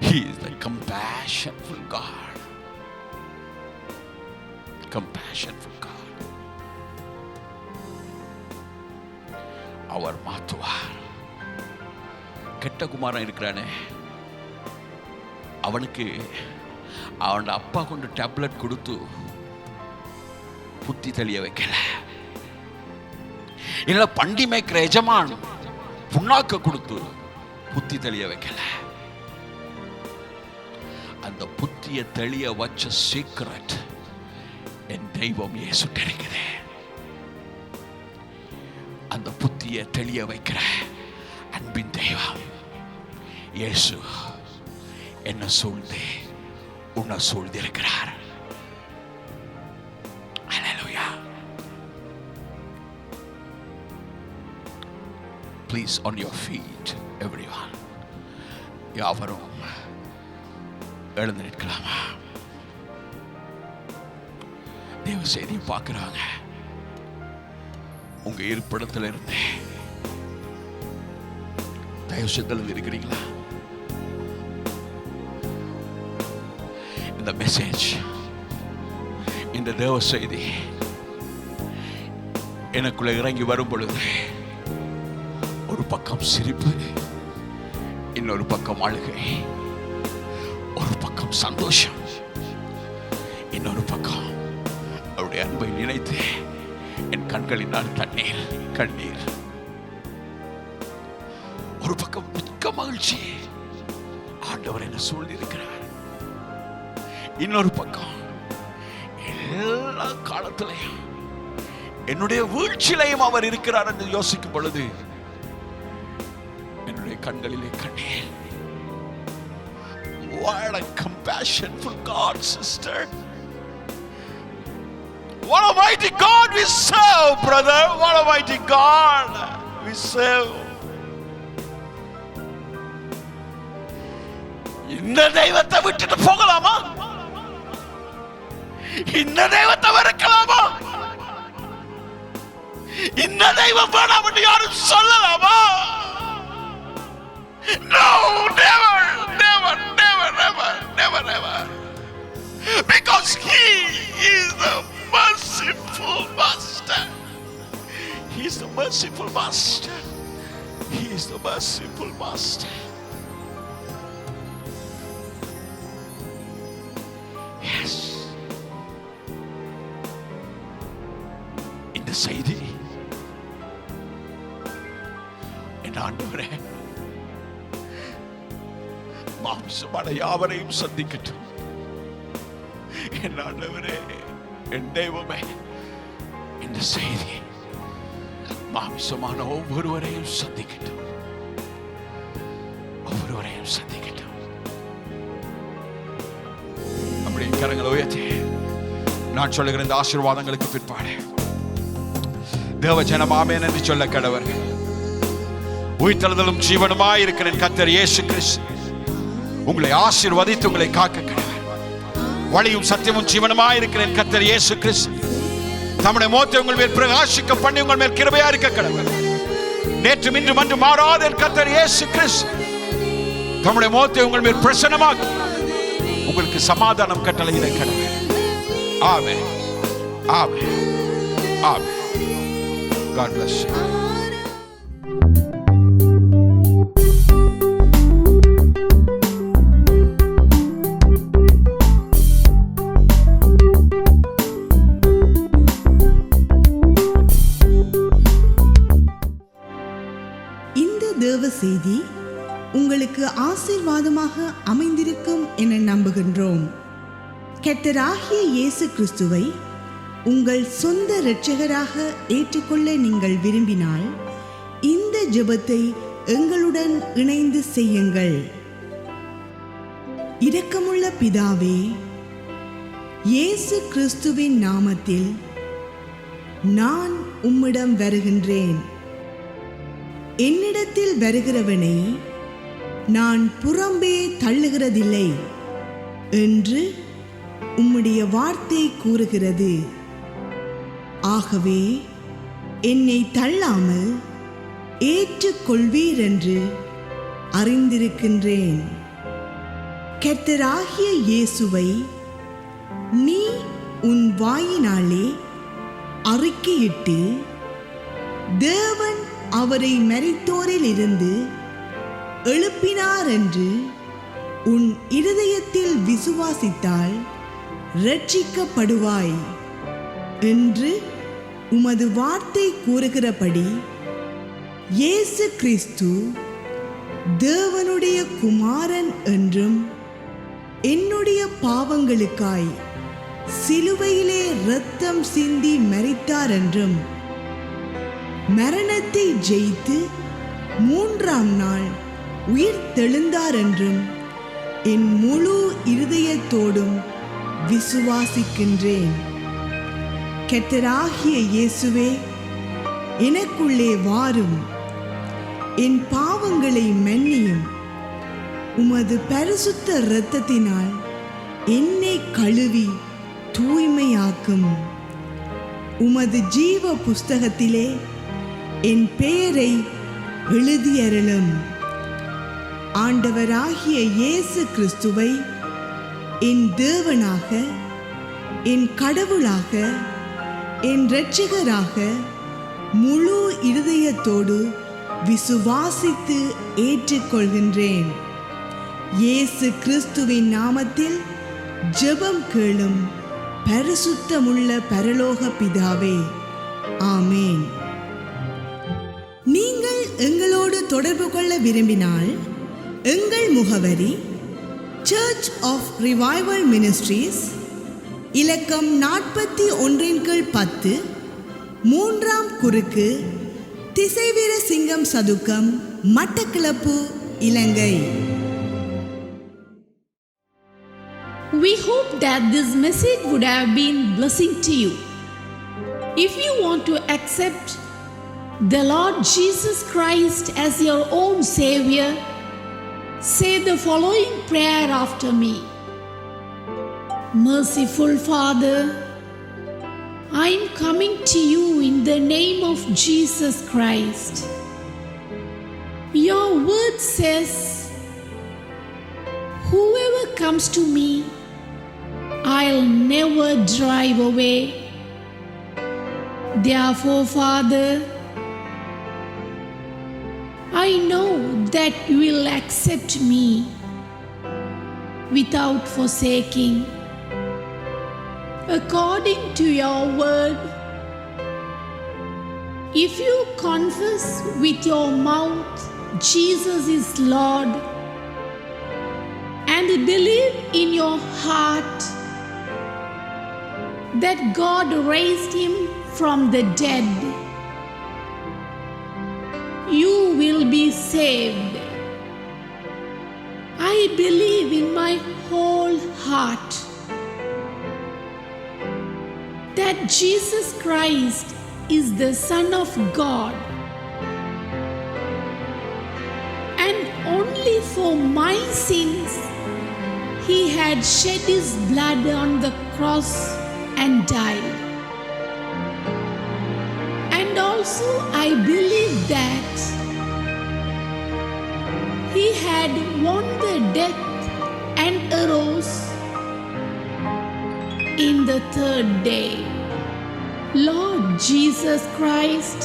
He is the compassionful God. Compassionful God. அவர் மாற்றுவார். கெட்ட குமாரன் இருக்கிறானே, அவனுக்கு அவன் அப்பா கொண்டு டேப்லெட் கொடுத்து புத்தி தெளிய வைக்கல. இல்ல பண்டி மேய்க்கிற எஜமான் புண்ணாக்க கொடுத்து புத்தி தெளிய வைக்கல. அந்த புத்திய தெளிய வச்ச சீக்ரெட் என் தெய்வம் இயேசு இருக்குது. அந்த புத்திய தெளிய வைக்கிற அன்பின் தெய்வம் இயேசு. என்ன சூழ்ந்து உன்னை சூழ்ந்திருக்கிறார். ஹல்லேலூயா. Please on your feet everyone. யாவரும் எழுந்து நிற்கலாமா? தேவ செய்தியை பார்க்கிறாங்க. உங்க இருப்பிடத்தில் இருந்து தயவு செய்து இருக்கிறீங்களா? இந்த மெசேஜ், இந்த தேவ செய்தி எனக்குள்ள இறங்கி வரும் பொழுது ஒரு பக்கம் சிரிப்பு, இன்னொரு பக்கம் அழுகை, ஒரு பக்கம் சந்தோஷம், இன்னொரு பக்கம் அவருடைய அன்பை நினைத்து என் கண்களினால் கண்ணீர். ஒரு பக்கம் மிக்க மகிழ்ச்சி, ஆண்டவர் என்ன சூழ்ந்திருக்கிறார். இன்னொரு பக்கம் எல்லா காலத்திலையும் என்னுடைய வீழ்ச்சியிலையும் அவர் இருக்கிறார் என்று யோசிக்கும் பொழுது என்னுடைய கண்களிலே கண்ணீர். What a compassionful God, sister. What a mighty God we serve, brother. What a mighty God we serve. இந்த தெய்வத்தை விட்டுட்டு போகலாமா? இந்த தெய்வத்தை வெறுக்கலாமா? இந்த தெய்வம் வேணாம் என்று யாரும் சொல்லலாமா? No, never, never, never, never, never, never. Because He is the merciful Master. He is the merciful Master. He is the merciful Master. Yes. இந்த செய்தி என் ஆண்டவரே மாம்சமான யாவரையும் சந்திக்கட்டும். என் ஆண்டவரே, என் தெய்வமே, இந்த செய்தி மாம்சமான ஒவ்வொருவரையும் சந்திக்கட்டும். ஒவ்வொருவரையும் சந்திக்கட்டும். அப்படி கரங்களை உயர்த்தி நான் சொல்லுகிற இந்த ஆசீர்வாதங்களுக்கு பிற்பாடு தேவ ஜனம் ஆமென் என்று சொல்ல கடவர்கள். உயிர்த்தெழுதலும் ஜீவனுமாய் இருக்கிற கர்த்தர் இயேசு கிறிஸ்து உங்களை ஆசீர்வதித்து உங்களை காக்க கடவர். வழியும் சத்தியமும் ஜீவனுமாய் இருக்கிற கர்த்தர் இயேசு கிறிஸ்து தம்முடைய முகத்தை உங்கள் மேல் பிரகாசிக்க பண்ணி உங்கள் மேல் கிருபையா இருக்க கடவர். நேற்றும் இன்றும் அன்றும் மாறாத கர்த்தர் இயேசு கிறிஸ்து தம்முடைய முகத்தை உங்கள் மேல் பிரசன்னமாக உங்களுக்கு சமாதானம் கட்டளையிட கடவர். ஆமென், ஆமென், ஆமென். God bless you. தேவ செய்தி உங்களுக்கு ஆசீர்வாதமாக அமைந்திருக்கும் என நம்புகின்றோம். கர்த்தராகிய இயேசு கிறிஸ்துவை உங்கள் சொந்த இரட்சகராக ஏற்றுக்கொள்ள நீங்கள் விரும்பினால் இந்த ஜெபத்தை எங்களுடன் இணைந்து செய்யுங்கள். இரக்கமுள்ள பிதாவே, இயேசு கிறிஸ்துவின் நாமத்தில் நான் உம்மிடம் வருகின்றேன். என்னிடத்தில் வருகிறவனை நான் புறம்பே தள்ளுகிறதில்லை என்று உம்முடைய வார்த்தை கூறுகிறது. ஆகவே என்னை தள்ளாமல் ஏற்றுக்கொள்வீர் என்று அறிந்திருக்கின்றேன். கர்த்தராகிய இயேசுவை நீ உன் வாயினாலே அறிக்கையிட்டு தேவன் அவரை மரித்தோரில் இருந்து எழுப்பினார் என்று உன் இருதயத்தில் விசுவாசித்தால் இரட்சிக்கப்படுவாய் என்று உமது வார்த்தை கூறுகிறபடி இயேசு கிறிஸ்து தேவனுடைய குமாரன் என்றும் என்னுடைய பாவங்களுக்காய் சிலுவையிலே இரத்தம் சிந்தி மரித்தார் என்றும் மரணத்தை ஜெயித்து 3ஆம் நாள் உயிர் தெழுந்தார் என்றும் என் முழு இருதயத்தோடும் விசுவாசிக்கின்றேன். கர்த்தராகிய இயேசுவே, எனக்குள்ளே வாரும், என் பாவங்களை மன்னியும். உமது பரிசுத்த இரத்தத்தினால் என்னை கழுவி தூய்மையாக்கும். உமது ஜீவ புஸ்தகத்திலே என் பெயரை எழுதியருளும். ஆண்டவராகிய இயேசு கிறிஸ்துவை என் தேவனாக, என் கடவுளாக, என் இரட்சகராக முழு இருதயத்தோடு விசுவாசித்து ஏற்றுக்கொள்கின்றேன். இயேசு கிறிஸ்துவின் நாமத்தில் ஜெபம் கேளும் பரிசுத்தமுள்ள பரலோக பிதாவே, ஆமேன். நீங்கள் எங்களோடு தொடர்பு கொள்ள விரும்பினால் எங்கள் முகவரி சர்ச் ஆஃப் ரிவைவல் மினிஸ்ட்ரீஸ், இலக்கம் 41/10, 3ஆம் குறுக்கு, திசைவீர சிங்கம் சதுக்கம், மட்டக்களப்பு, இலங்கை. We hope that this message would have been blessing to you. If you want to accept the Lord Jesus Christ as your own Savior, say the following prayer after me. Merciful Father, I am coming to you in the name of Jesus Christ. Your word says, whoever comes to me, I'll never drive away. Therefore, Father, I know that you will accept me without forsaking. According to your word, if you confess with your mouth Jesus is Lord and believe in your heart that God raised him from the dead, you will be saved. I believe in my whole heart that Jesus Christ is the Son of God, and only for my sins he had shed his blood on the cross and died. And also I believe that he had won the death and arose in the third day. Lord Jesus Christ,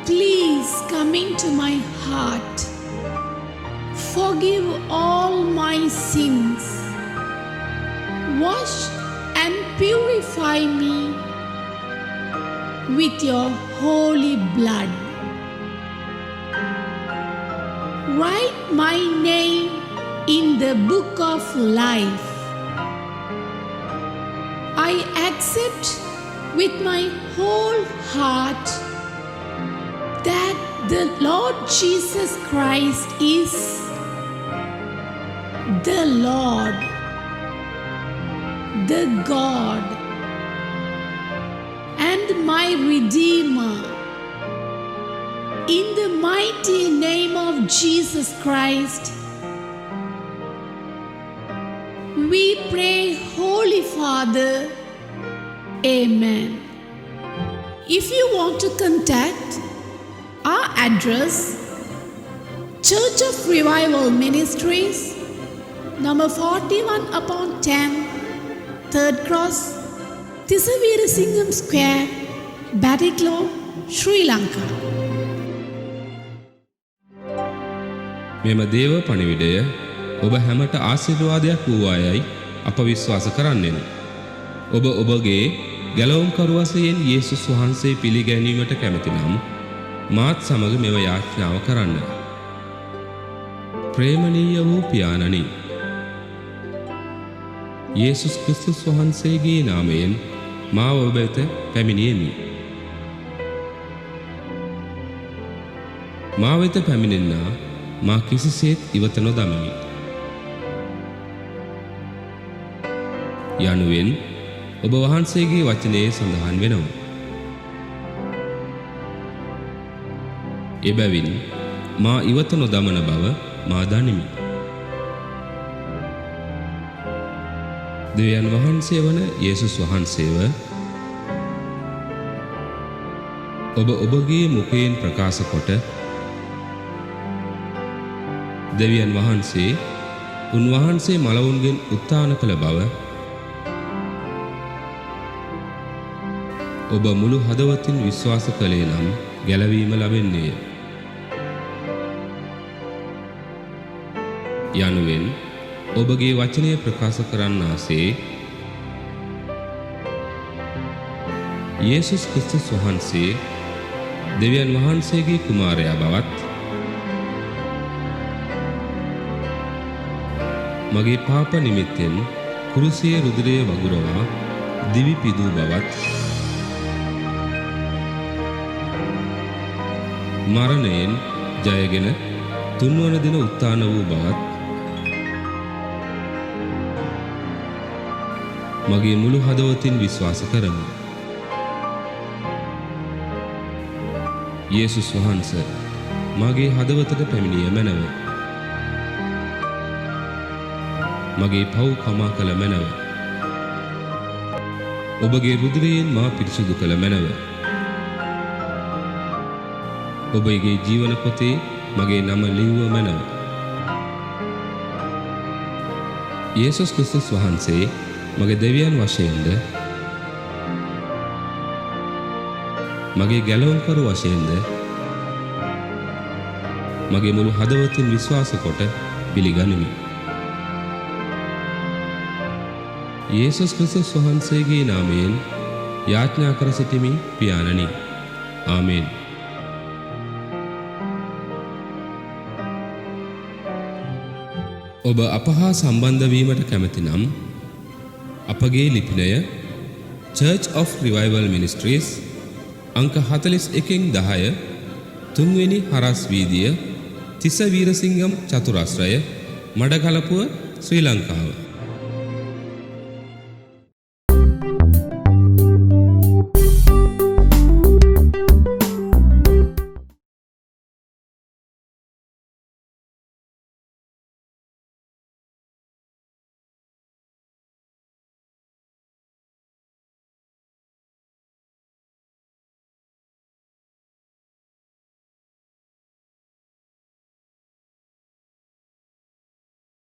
please come into my heart. Forgive all my sins. Wash and purify me with your holy blood. Write my name in the book of life. I accept with my whole heart that the Lord Jesus Christ is the Lord, the God, and my Redeemer. In the mighty name of Jesus Christ, we pray, Holy Father. Amen. If you want to contact our address, Church of Revival Ministries, number 41/10, 3rd Cross, Tisavira Singham Square, Batticaloa, Sri Lanka. මෙම දේව පණිවිඩය ඔබ හැමට ආශිර්වාදයක් වූවායයි අප විශ්වාස කරන්නෙමු. ඔබ ඔබගේ ගැලවුම්කරු වශයෙන් යේසුස් වහන්සේ පිළිගැනීමට කැමති නම් මාත් සමග මෙව යාඥාව කරන්න. ප්‍රේමණීය වූ පියාණනි, යේසුස් ක්‍රිස්තුස් වහන්සේගේ නාමයෙන් මාව ඔබ වෙත පැමිණියෙමි. මා වෙත පැමිණෙන්නා මා කිසිසේත් ඉවත නොදමමි. යනුවෙන් ඔබ වහන්සේගේ වචනයේ සඳහන් වෙනවා. එබැවින් මා ඉවත නොදමන බව මා දනිමි. දෙවියන් වහන්සේ වන යේසුස් වහන්සේව ඔබ ඔබගේ මුඛයෙන් ප්‍රකාශ කොට දෙවියන් වහන්සේ උන්වහන්සේ මලවුන්ගෙන් උත්ථාන කළ බව ඔබ මුළු හදවතින් විශ්වාස කළේ නම් ගැලවීම ලැබෙන්නේය. යනුවෙන් ඔබගේ වචනය ප්‍රකාශ කරන්නාසේ යේසුස් ක්‍රිස්තුස් වහන්සේ දෙවියන් වහන්සේගේ කුමාරයා බවත් මගේ පාප නිමිත්තෙන් කුරුසියේ රුධිරය වගුරවා දිවි පිදූ බවත් මරණයෙන් ජයගෙන තුන්වන දින උත්ථාන වූ බවත් මගේ මුළු හදවතින් විශ්වාස කරමි. යේසුස් වහන්සේ මගේ හදවතට පැමිණිය මැනව. මගේ පව් කමා කළ මැනව. ඔබගේ රුධිරයෙන් මා පිරිසුදු කළ මැනව. ඔබගේ ජීවන පොතේ මගේ නම ලිව්ව මැනව. යේසුස් ක්‍රිස්තුස් වහන්සේ මගේ දෙවියන් වශයෙන්ද මගේ ගැලවුම්කරු වශයෙන්ද මගේ මුළු හදවතින් විශ්වාස කොට පිළිගනිමි. යේසුස් ක්‍රිස්තුස් වහන්සේගේ නාමයෙන් යාඥා කර සිටිමි පියාණනි. ආමේන්. ඔබ අප හා සම්බන්ධ වීමට කැමති නම් අපගේ ලිපිනය Church of Revival Ministries අංක 41/10 3වෙනි හරස් වීදිය තිස්ස වීරසිංගම් චතුරස්‍රය මඩකලපුව ශ්‍රී ලංකාව.